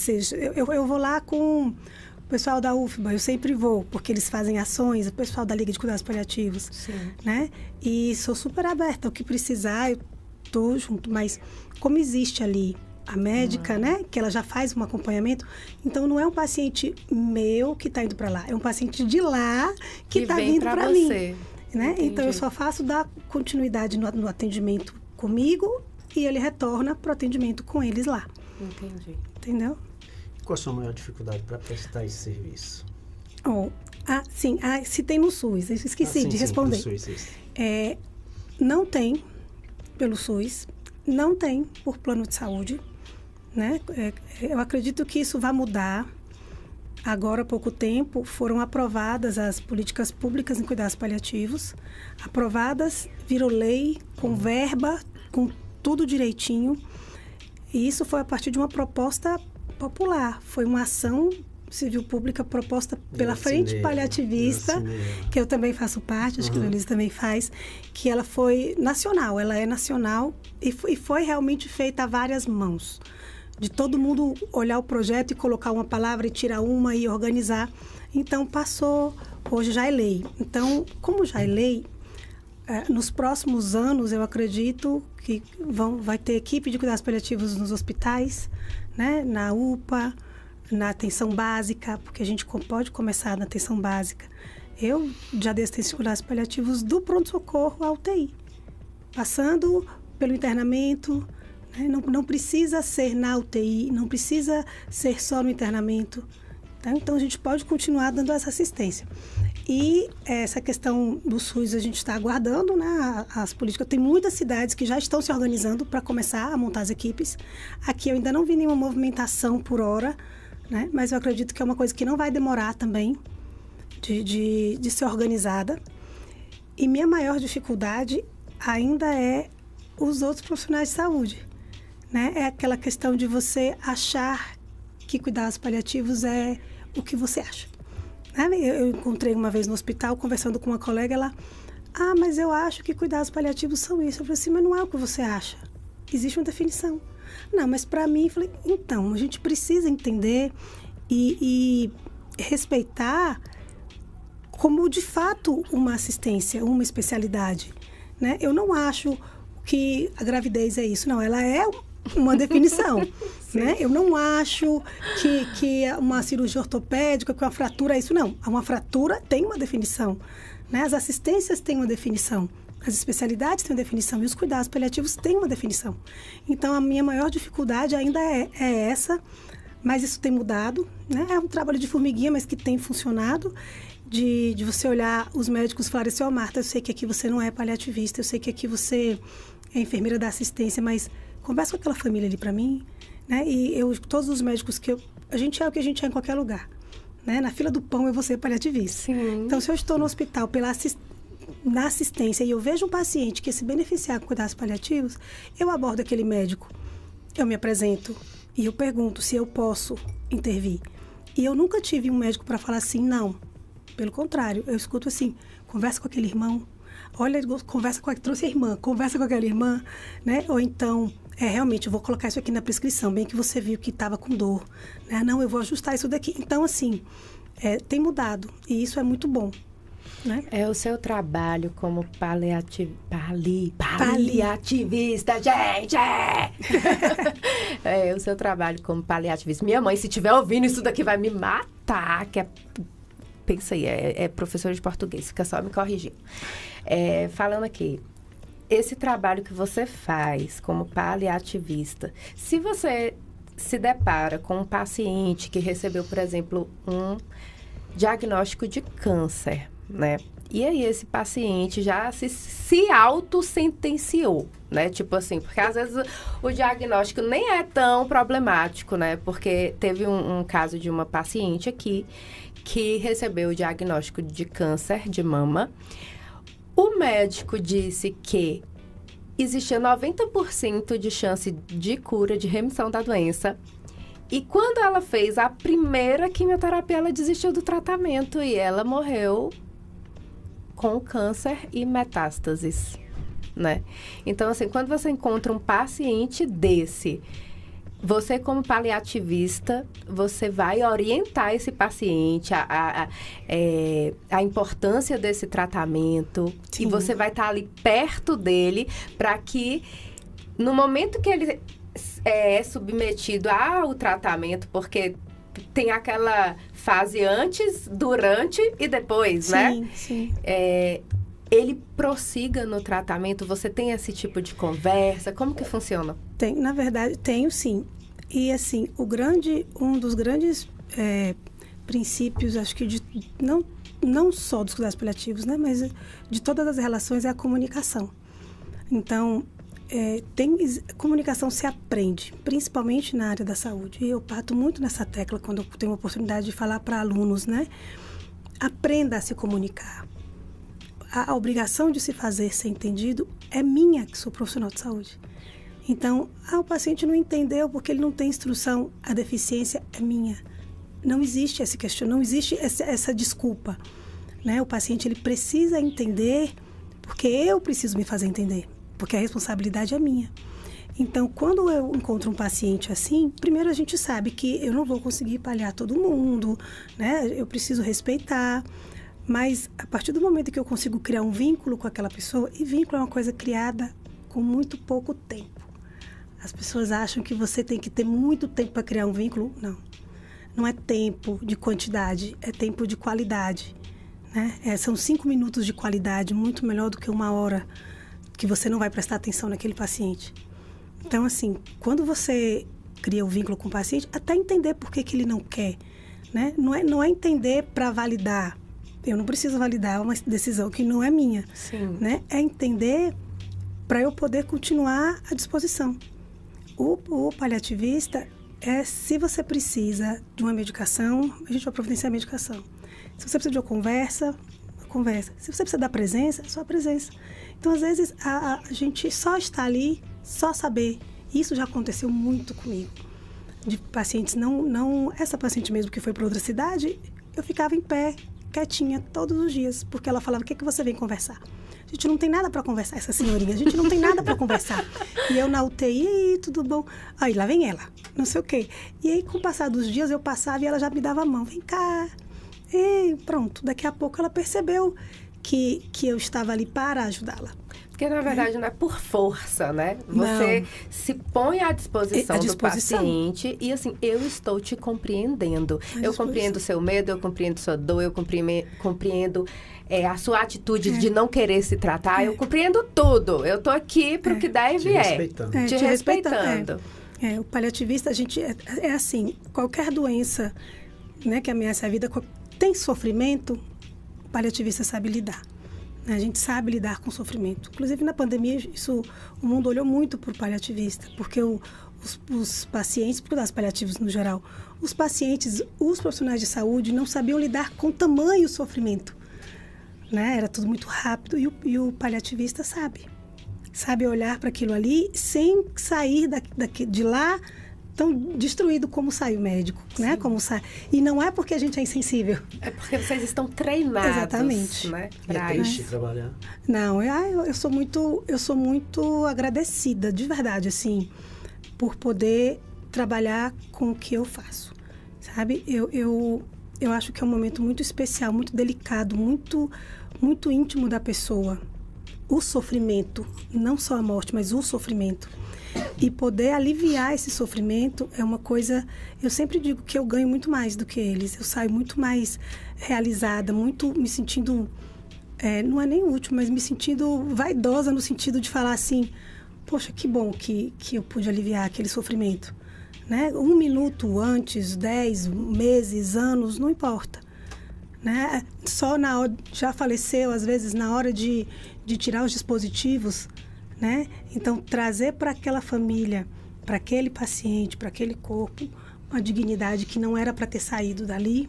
eu vou lá com... O pessoal da UFBA, eu sempre vou, porque eles fazem ações, o pessoal da Liga de Cuidados Paliativos, sim, né? E sou super aberta, o que precisar, eu tô junto. Mas como existe ali a médica, né? Que ela já faz um acompanhamento, então não é um paciente meu que está indo para lá, é um paciente de lá que está vindo para mim, né? Então eu só faço dar continuidade no atendimento comigo e ele retorna para o atendimento com eles lá. Entendi. Entendeu? Qual a sua maior dificuldade para prestar esse serviço? Sim. Se tem no SUS, eu esqueci de responder. Sim, no SUS, isso. Não tem pelo SUS, não tem por plano de saúde, né? Eu acredito que isso vai mudar. agora há pouco tempo, foram aprovadas as políticas públicas em cuidados paliativos. Aprovadas, virou lei, com verba, com tudo direitinho. E isso foi a partir de uma proposta popular. Foi uma ação civil pública proposta pela Frente Paliativista, que eu também faço parte, acho que a Luísa também faz, que ela foi nacional, ela é nacional e foi realmente feita a várias mãos. De todo mundo olhar o projeto e colocar uma palavra e tirar uma e organizar. Então, passou, hoje já é lei. Então, como já é lei, nos próximos anos, eu acredito que vai ter equipe de cuidados paliativos nos hospitais, né? Na UPA, na atenção básica, porque a gente pode começar na atenção básica. Eu já dei assistência de cuidados paliativos do pronto-socorro à UTI, passando pelo internamento, né? Não precisa ser na UTI, não precisa ser só no internamento. Tá? Então, a gente pode continuar dando essa assistência. E essa questão do SUS, a gente está aguardando, né, as políticas. Tem muitas cidades que já estão se organizando para começar a montar as equipes. Aqui eu ainda não vi nenhuma movimentação por hora, né, mas eu acredito que é uma coisa que não vai demorar também de ser organizada. E minha maior dificuldade ainda é os outros profissionais de saúde. Né? É aquela questão de você achar que cuidados paliativos é o que você acha. Eu encontrei uma vez no hospital, conversando com uma colega, ela... mas eu acho que cuidados paliativos são isso. Eu falei assim, mas não é o que você acha. Existe uma definição. Não, mas para mim... Eu falei, então, a gente precisa entender e respeitar como, de fato, uma assistência, uma especialidade. Né? Eu não acho que a gravidez é isso. Não, ela é uma definição. Né? Eu não acho que uma cirurgia ortopédica, que uma fratura é isso. Não, uma fratura tem uma definição. Né? As assistências têm uma definição. As especialidades têm uma definição. E os cuidados paliativos têm uma definição. Então, a minha maior dificuldade ainda é essa. Mas isso tem mudado. Né? É um trabalho de formiguinha, mas que tem funcionado. De você olhar os médicos e falar assim, Marta, eu sei que aqui você não é paliativista, eu sei que aqui você é enfermeira da assistência, mas conversa com aquela família ali para mim. Né? E todos os médicos a gente é o que a gente é em qualquer lugar. Né? Na fila do pão eu vou ser paliativista. Sim. Então, se eu estou no hospital na assistência e eu vejo um paciente que se beneficiar com cuidados paliativos, eu abordo aquele médico, eu me apresento e eu pergunto se eu posso intervir. E eu nunca tive um médico para falar assim, não. Pelo contrário, eu escuto assim, conversa com aquele irmão, olha, conversa com trouxe a irmã, conversa com aquela irmã, né? Ou então, realmente, eu vou colocar isso aqui na prescrição, bem que você viu que estava com dor, né? Não, eu vou ajustar isso daqui. Então, assim, tem mudado e isso é muito bom. Né? É o seu trabalho como paliativista, gente! É o seu trabalho como paliativista. Minha mãe, se estiver ouvindo isso daqui, vai me matar, que pensa aí, é professora de português, fica só me corrigindo. Falando aqui, esse trabalho que você faz como paliativista, se você se depara com um paciente que recebeu, por exemplo, um diagnóstico de câncer, né? E aí esse paciente já se autossentenciou, né? Tipo assim, porque às vezes o diagnóstico nem é tão problemático, né? Porque teve um caso de uma paciente aqui que recebeu o diagnóstico de câncer de mama. O médico disse que existia 90% de chance de cura, de remissão da doença. E quando ela fez a primeira quimioterapia, ela desistiu do tratamento e ela morreu com câncer e metástases, né? Então, assim, quando você encontra um paciente desse, você, como paliativista, você vai orientar esse paciente a importância desse tratamento. Sim. E você vai estar ali perto dele para que, no momento que ele é submetido ao tratamento, porque tem aquela fase antes, durante e depois, sim, né? Sim. Ele prossiga no tratamento? Você tem esse tipo de conversa? Como que funciona? Na verdade, tenho sim. E assim, um dos grandes princípios, acho que não só dos cuidados paliativos, né? Mas de todas as relações é a comunicação. Então, comunicação se aprende, principalmente na área da saúde. E eu bato muito nessa tecla quando eu tenho a oportunidade de falar para alunos, né? Aprenda a se comunicar. A obrigação de se fazer ser entendido é minha, que sou profissional de saúde. Então, o paciente não entendeu porque ele não tem instrução, a deficiência é minha. Não existe esse questionamento, não existe essa desculpa, né? O paciente ele precisa entender porque eu preciso me fazer entender, porque a responsabilidade é minha. Então, quando eu encontro um paciente assim, primeiro a gente sabe que eu não vou conseguir paliar todo mundo, né? Eu preciso respeitar, mas a partir do momento que eu consigo criar um vínculo com aquela pessoa, e vínculo é uma coisa criada com muito pouco tempo. As pessoas acham que você tem que ter muito tempo para criar um vínculo. Não. Não é tempo de quantidade, é tempo de qualidade, né? São 5 minutos de qualidade, muito melhor do que 1 hora que você não vai prestar atenção naquele paciente. Então, assim, quando você cria o vínculo com o paciente, até entender por que ele não quer, né? Não é entender para validar. Eu não preciso validar uma decisão que não é minha. Sim. Né? É entender para eu poder continuar à disposição. O paliativista se você precisa de uma medicação, a gente vai providenciar a medicação. Se você precisa de uma conversa. Se você precisa da presença, só a presença. Então, às vezes, a gente só está ali, só saber. Isso já aconteceu muito comigo. De pacientes, essa paciente mesmo que foi para outra cidade, eu ficava em pé, quietinha, todos os dias, porque ela falava, o que você vem conversar? A gente não tem nada para conversar, essa senhorinha, a gente não tem nada para conversar. E eu na UTI, e aí, tudo bom? Aí lá vem ela, não sei o quê. E aí, com o passar dos dias, eu passava e ela já me dava a mão, vem cá. E pronto, daqui a pouco ela percebeu que eu estava ali para ajudá-la. Porque, na verdade, não é por força, né? Você se põe à disposição do paciente e, assim, eu estou te compreendendo. Eu compreendo o seu medo, eu compreendo sua dor, eu compreendo a sua atitude de não querer se tratar. Eu compreendo tudo. Eu estou aqui para o que der e vier. Te respeitando. O paliativista, a gente é assim, qualquer doença, né, que ameaça a vida, tem sofrimento, o paliativista sabe lidar. A gente sabe lidar com o sofrimento. Inclusive, na pandemia, o mundo olhou muito para o paliativista, porque os pacientes, por das paliativos no geral, os pacientes, os profissionais de saúde não sabiam lidar com tamanho sofrimento. Né? Era tudo muito rápido e o paliativista sabe olhar para aquilo ali sem sair de lá tão destruído como sai o médico, né? Como sai. E não é porque a gente é insensível. É porque vocês estão treinados. Exatamente. Né? E é triste trabalhar. Não, eu sou muito agradecida, de verdade, assim, por poder trabalhar com o que eu faço, sabe? Eu acho que é um momento muito especial, muito delicado, muito, muito íntimo da pessoa. O sofrimento, não só a morte, mas o sofrimento. E poder aliviar esse sofrimento é uma coisa... Eu sempre digo que eu ganho muito mais do que eles. Eu saio muito mais realizada, muito me sentindo... não é nem útil, mas me sentindo vaidosa no sentido de falar assim... Poxa, que bom que eu pude aliviar aquele sofrimento. Né? 1 minuto antes, 10 meses, anos, não importa. Né? Só na hora... Já faleceu, às vezes, na hora de tirar os dispositivos... Né? Então, trazer para aquela família, para aquele paciente, para aquele corpo, uma dignidade que não era para ter saído dali,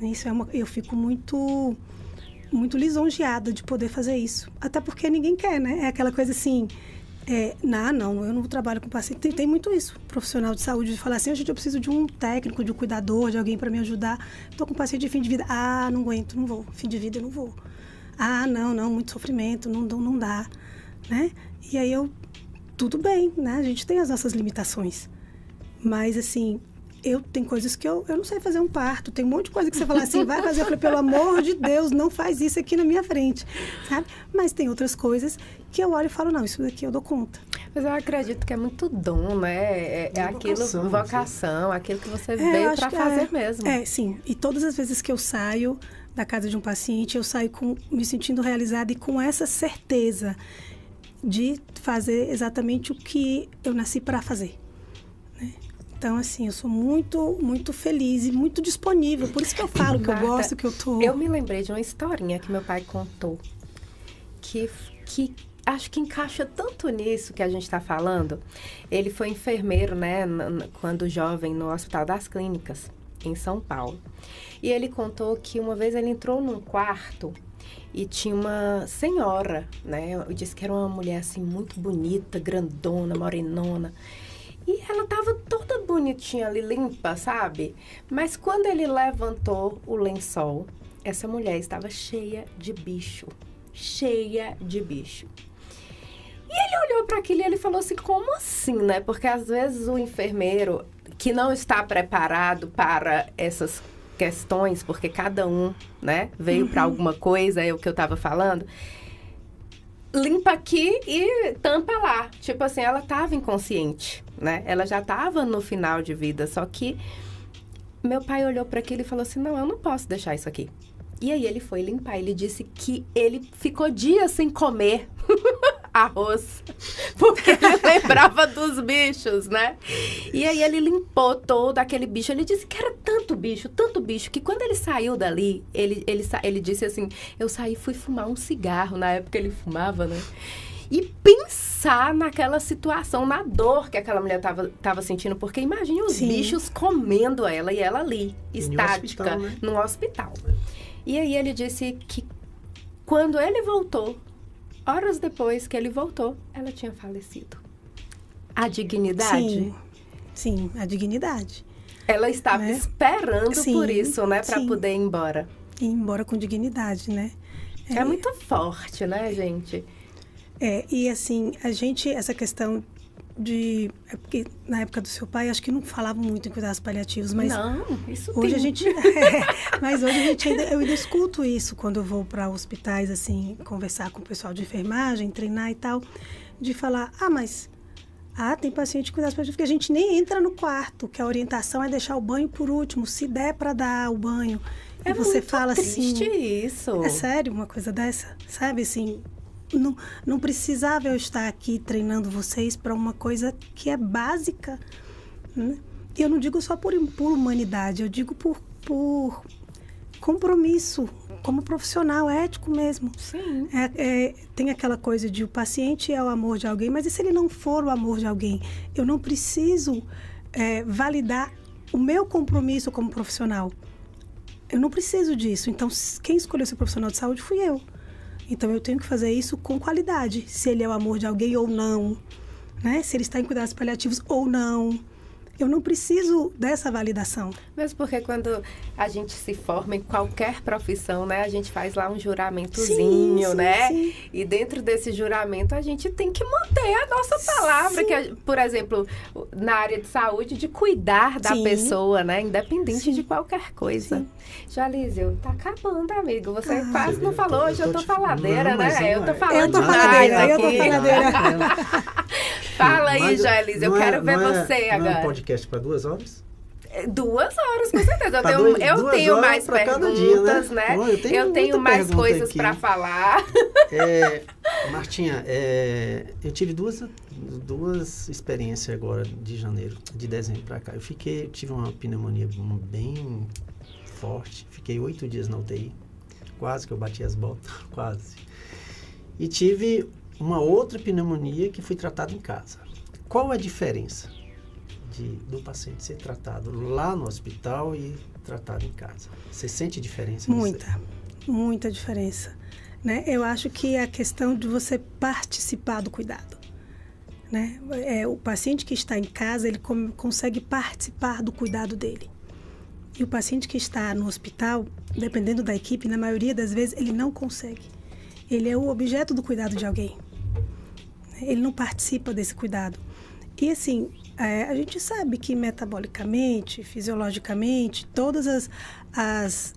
isso eu fico muito, muito lisonjeada de poder fazer isso. Até porque ninguém quer, né? É aquela coisa assim, não, eu não trabalho com paciente. Tem muito isso, profissional de saúde, de falar assim, gente, eu preciso de um técnico, de um cuidador, de alguém para me ajudar. Estou com paciente de fim de vida. Não aguento, não vou. Fim de vida, eu não vou. Não, muito sofrimento, não dá. Né? E aí tudo bem, né? A gente tem as nossas limitações. Mas, assim, tem coisas que eu não sei fazer um parto. Tem um monte de coisa que você fala assim, vai fazer. Eu falei, pelo amor de Deus, não faz isso aqui na minha frente, sabe? Mas tem outras coisas que eu olho e falo, não, isso daqui eu dou conta. Mas eu acredito que é muito dom, né? É aquilo, vocação, aquilo que você veio para fazer mesmo. Sim. E todas as vezes que eu saio da casa de um paciente, eu saio me sentindo realizada e com essa certeza de fazer exatamente o que eu nasci para fazer. Né? Então, assim, eu sou muito, muito feliz e muito disponível. Por isso que eu falo que Marta, eu gosto, que eu tô... Eu me lembrei de uma historinha que meu pai contou. Que acho que encaixa tanto nisso que a gente está falando. Ele foi enfermeiro, né, quando jovem, no Hospital das Clínicas, em São Paulo. E ele contou que uma vez ele entrou num quarto e tinha uma senhora, né? Eu disse que era uma mulher, assim, muito bonita, grandona, morenona. E ela tava toda bonitinha ali, limpa, sabe? Mas quando ele levantou o lençol, essa mulher estava cheia de bicho. Cheia de bicho. E ele olhou para aquilo e ele falou assim, como assim, né? Porque às vezes o enfermeiro que não está preparado para essas questões, porque cada um, né, veio para alguma coisa, é o que eu estava falando, limpa aqui e tampa lá. Tipo assim, ela estava inconsciente, né? Ela já estava no final de vida, só que meu pai olhou para aquilo e falou assim, não, eu não posso deixar isso aqui. E aí ele foi limpar, ele disse que ele ficou dias sem comer arroz, porque ele lembrava dos bichos, né? E aí ele limpou todo aquele bicho, ele disse que era tanto bicho, que quando ele saiu dali, ele disse assim, eu saí e fui fumar um cigarro, na época ele fumava, né? E pensar naquela situação, na dor que aquela mulher tava sentindo, porque imagine os bichos comendo ela e ela ali, estática, num hospital. E aí ele disse que quando ele voltou, horas depois que ele voltou, ela tinha falecido. A dignidade? Sim, a dignidade. Ela estava esperando por isso, né? Para poder ir embora. Ir embora com dignidade, né? É muito forte, né, gente? E assim, essa questão de... É porque na época do seu pai, acho que não falavam muito em cuidados paliativos, mas... Não, isso hoje tem. A gente... mas hoje eu ainda escuto isso quando eu vou para hospitais, assim, conversar com o pessoal de enfermagem, treinar e tal, de falar, tem paciente de cuidados paliativos que a gente nem entra no quarto, que a orientação é deixar o banho por último, se der para dar o banho. É e você muito fala triste assim... isso. É sério uma coisa dessa? Sabe, assim... Não precisava eu estar aqui treinando vocês para uma coisa que é básica, né? E eu não digo só por humanidade, eu digo por compromisso, como profissional, ético mesmo. Sim. Tem aquela coisa de o paciente é o amor de alguém, mas e se ele não for o amor de alguém? Eu não preciso validar o meu compromisso como profissional. Eu não preciso disso. Então, quem escolheu ser profissional de saúde fui eu. Então, eu tenho que fazer isso com qualidade. Se ele é o amor de alguém ou não, né? Se ele está em cuidados paliativos ou não. Eu não preciso dessa validação. Mesmo porque quando a gente se forma em qualquer profissão, né? A gente faz lá um juramentozinho, né? Sim. E dentro desse juramento, a gente tem que manter a nossa palavra. Que, por exemplo, na área de saúde, de cuidar da pessoa, né? Independente de qualquer coisa. Jalísio, tá acabando, amigo. Você quase não falou. Hoje eu tô faladeira, né? Eu tô falando demais aqui. Fala aí, Jalísio. Eu quero ver você agora. Não é um podcast para 2 horas? 2 horas, com certeza. Eu tenho mais perguntas, dia, né? Bom, eu tenho mais coisas para falar. Martinha, eu tive duas experiências agora de dezembro para cá. Tive uma pneumonia bem forte. Fiquei 8 dias na UTI. Quase que eu bati as botas, quase. E tive uma outra pneumonia que fui tratado em casa. Qual a diferença do paciente ser tratado lá no hospital e tratado em casa? Você sente diferença? Muita diferença, né? Eu acho que é a questão de você participar do cuidado, né? O paciente que está em casa, ele consegue participar do cuidado dele. E o paciente que está no hospital, dependendo da equipe, na maioria das vezes, ele não consegue. Ele é o objeto do cuidado de alguém. Ele não participa desse cuidado. E assim, a gente sabe que metabolicamente, fisiologicamente, todas as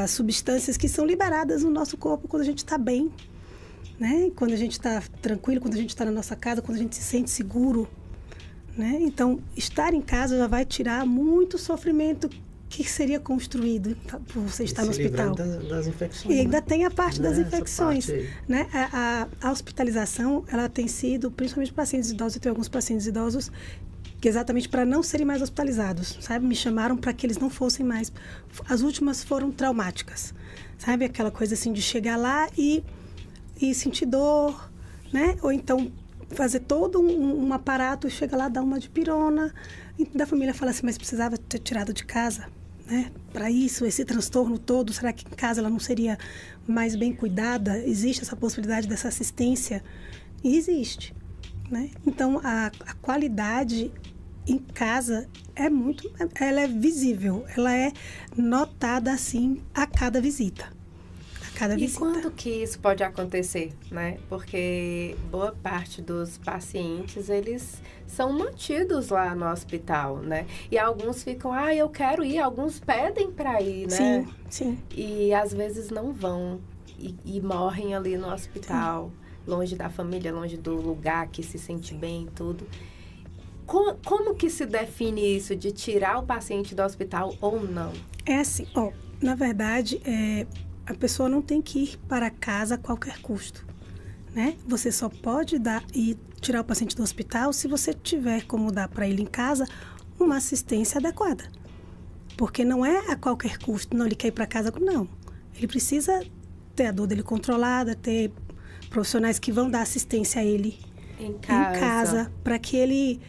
substâncias que são liberadas no nosso corpo quando a gente está bem, né? Quando a gente está tranquilo, quando a gente está na nossa casa, quando a gente se sente seguro, né? Então, estar em casa já vai tirar muito sofrimento que seria construído por você estar no hospital. Das infecções. E ainda tem a parte das infecções, né? A hospitalização, ela tem sido, principalmente para pacientes idosos, eu tenho alguns pacientes idosos que exatamente para não serem mais hospitalizados, sabe? Me chamaram para que eles não fossem mais. As últimas foram traumáticas, sabe? Aquela coisa assim de chegar lá e sentir dor, né? Ou então fazer todo um aparato, chega lá, dá uma dipirona, e da família fala assim, mas precisava ter tirado de casa, né? Para isso, esse transtorno todo, será que em casa ela não seria mais bem cuidada? Existe essa possibilidade dessa assistência? E existe, né? Então, a qualidade em casa ela é visível, ela é notada, assim, a cada visita. E quando que isso pode acontecer, né? Porque boa parte dos pacientes, eles são mantidos lá no hospital, né? E alguns ficam, eu quero ir, alguns pedem para ir, né? Sim. E às vezes não vão e morrem ali no hospital, longe da família, longe do lugar que se sente bem e tudo. Como que se define isso de tirar o paciente do hospital ou não? É assim, na verdade, a pessoa não tem que ir para casa a qualquer custo, né? Você só pode dar e tirar o paciente do hospital se você tiver como dar para ele em casa uma assistência adequada. Porque não é a qualquer custo, não, ele quer ir para casa, não. Ele precisa ter a dor dele controlada, ter profissionais que vão dar assistência a ele em casa para que ele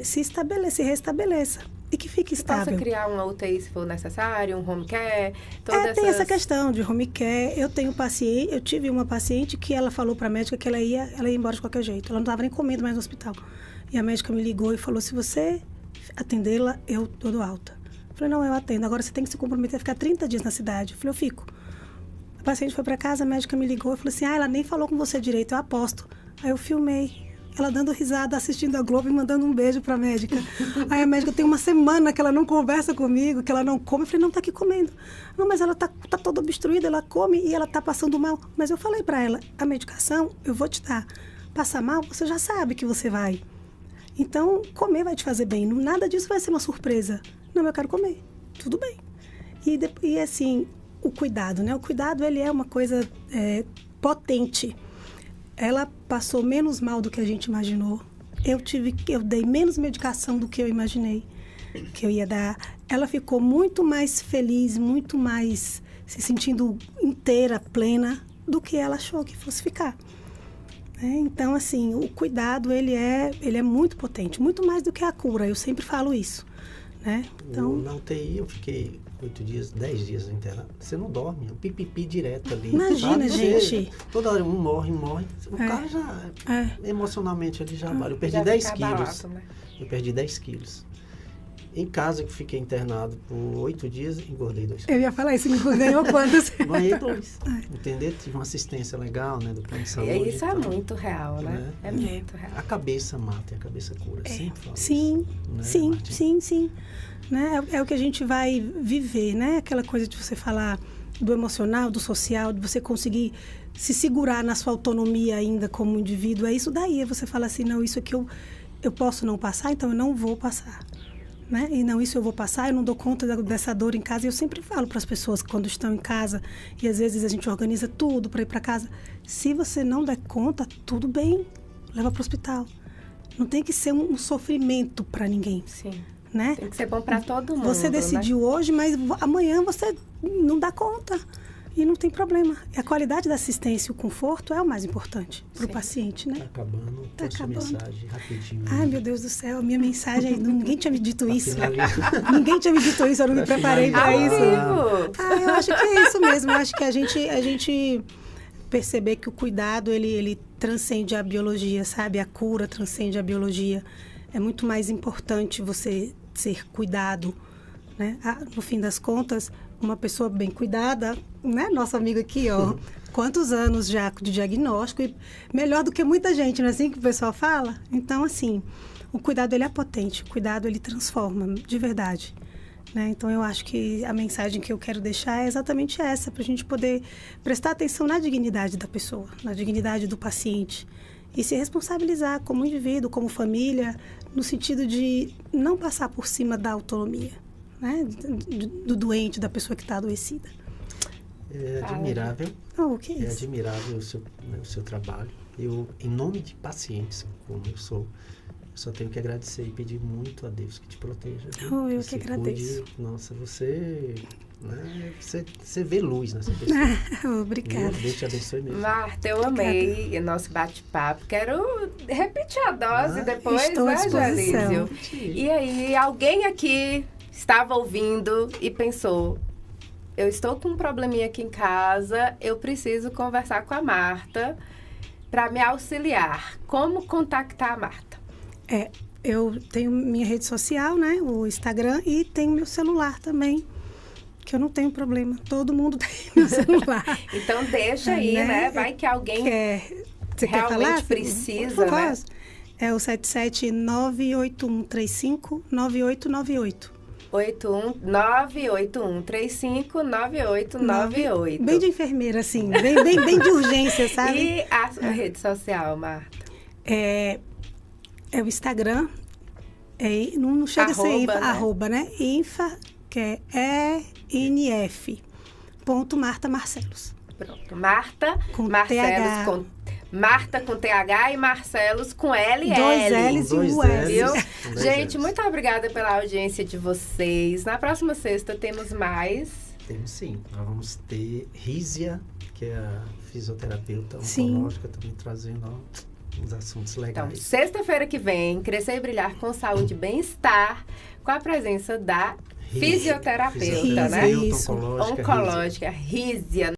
se restabeleça. E que fique estável. Possa criar uma UTI se for necessário, um home care, Tem essa questão de home care. Eu tive uma paciente que ela falou para a médica que ela ia embora de qualquer jeito. Ela não estava nem comendo mais no hospital. E a médica me ligou e falou, se você atendê-la, eu dou alta. Eu falei, não, eu atendo. Agora você tem que se comprometer a ficar 30 dias na cidade. Eu falei, eu fico. A paciente foi para casa, a médica me ligou e falou assim, ela nem falou com você direito, eu aposto. Aí eu filmei. Ela dando risada, assistindo a Globo e mandando um beijo pra médica. Aí a médica tem uma semana que ela não conversa comigo, que ela não come. Eu falei, não, tá aqui comendo. Não, mas ela tá toda obstruída, ela come e ela tá passando mal. Mas eu falei pra ela, a medicação eu vou te dar. Passar mal, você já sabe que você vai. Então, comer vai te fazer bem. Nada disso vai ser uma surpresa. Não, eu quero comer. Tudo bem. E assim, o cuidado, né? O cuidado, ele é uma coisa potente. Ela passou menos mal do que a gente imaginou. Eu dei menos medicação do que eu imaginei que eu ia dar. Ela ficou muito mais feliz, muito mais se sentindo inteira, plena, do que ela achou que fosse ficar. Então, assim, o cuidado, ele é muito potente, muito mais do que a cura. Eu sempre falo isso, né? Então, na UTI eu fiquei 8 dias, 10 dias internado. Você não dorme, é um pipipi direto ali. Imagina, gente. Toda hora um morre. O cara já, emocionalmente, ele já vale. Eu perdi 10 quilos. Né? Eu perdi 10 quilos. Em casa, que fiquei internado por 8 dias, engordei 2 quilos. Eu ia falar isso, ganhou quantos? Ganhei 2. Entendeu? Tive uma assistência legal, né, do plano de saúde. Isso é muito real, né? É muito real. A cabeça mata e a cabeça cura. Sempre falo sim, isso, sim. Né? É o que a gente vai viver, né? Aquela coisa de você falar do emocional, do social, de você conseguir se segurar na sua autonomia ainda como indivíduo. É isso daí, é você falar assim, não, isso aqui eu posso não passar, então eu não vou passar. Né? E não, isso eu vou passar, eu não dou conta dessa dor em casa. E eu sempre falo para as pessoas que quando estão em casa, e às vezes a gente organiza tudo para ir para casa, se você não der conta, tudo bem, leva para o hospital. Não tem que ser um sofrimento para ninguém. Sim. Né? Tem que ser bom para todo mundo. Você decidiu hoje, mas amanhã você não dá conta. E não tem problema. E a qualidade da assistência e o conforto é o mais importante para o paciente, né? Tá acabando. Tá acabando. Mensagem rapidinho. Ai, meu Deus do céu, a minha mensagem, ninguém tinha me dito isso. Ninguém tinha me dito isso, eu não me preparei para isso. Eu acho que é isso mesmo. Eu acho que a gente perceber que o cuidado, ele transcende a biologia, sabe? A cura transcende a biologia. É muito mais importante você ser cuidado, né? No fim das contas, uma pessoa bem cuidada, né? Nosso amigo aqui, ó, quantos anos já de diagnóstico, e melhor do que muita gente, não é assim que o pessoal fala? Então, assim, o cuidado, ele é potente, o cuidado, ele transforma, de verdade, né? Então, eu acho que a mensagem que eu quero deixar é exatamente essa, para a gente poder prestar atenção na dignidade da pessoa, na dignidade do paciente, e se responsabilizar como indivíduo, como família, no sentido de não passar por cima da autonomia, né? Do doente, da pessoa que está adoecida. É admirável. Que isso? É admirável o seu trabalho. Eu, em nome de pacientes, como eu sou, só tenho que agradecer e pedir muito a Deus que te proteja. Eu que agradeço. Nossa, você né? Você vê luz nessa pessoa. Obrigada. Deus te abençoe mesmo. Marta, eu amei o nosso bate-papo. Quero repetir a dose depois, estou à né, disposição. Joelísio? E aí, alguém aqui estava ouvindo e pensou, eu estou com um probleminha aqui em casa, eu preciso conversar com a Marta para me auxiliar. Como contactar a Marta? Eu tenho minha rede social, né? O Instagram, e tenho meu celular também, que eu não tenho problema. Todo mundo tem meu celular. Então deixa aí, né? Vai que alguém você realmente quer falar? precisa, né? É o 77981359898. 981359898. Bem de enfermeira, assim. Bem de urgência, sabe? E a rede social, Marta? É o Instagram. Não chega a ser Arroba, Infa, né? Arroba, né? Infa, que é ENF. Marta Marcelos. Pronto. Marta Com Marcelos TH. Marta com TH e Marcelos com L e Dois L. L's e um S. Viu? Com dois Gente, L's. muito obrigada pela audiência de vocês. Na próxima sexta temos mais. Temos sim. Nós vamos ter Rízia, que é a fisioterapeuta Sim. oncológica, também trazendo uns assuntos Então, legais. sexta-feira que vem, Crescer e Brilhar com Saúde e Bem-Estar, com a presença da fisioterapeuta, né? Isso. Oncológica, Oncológica, Rízia.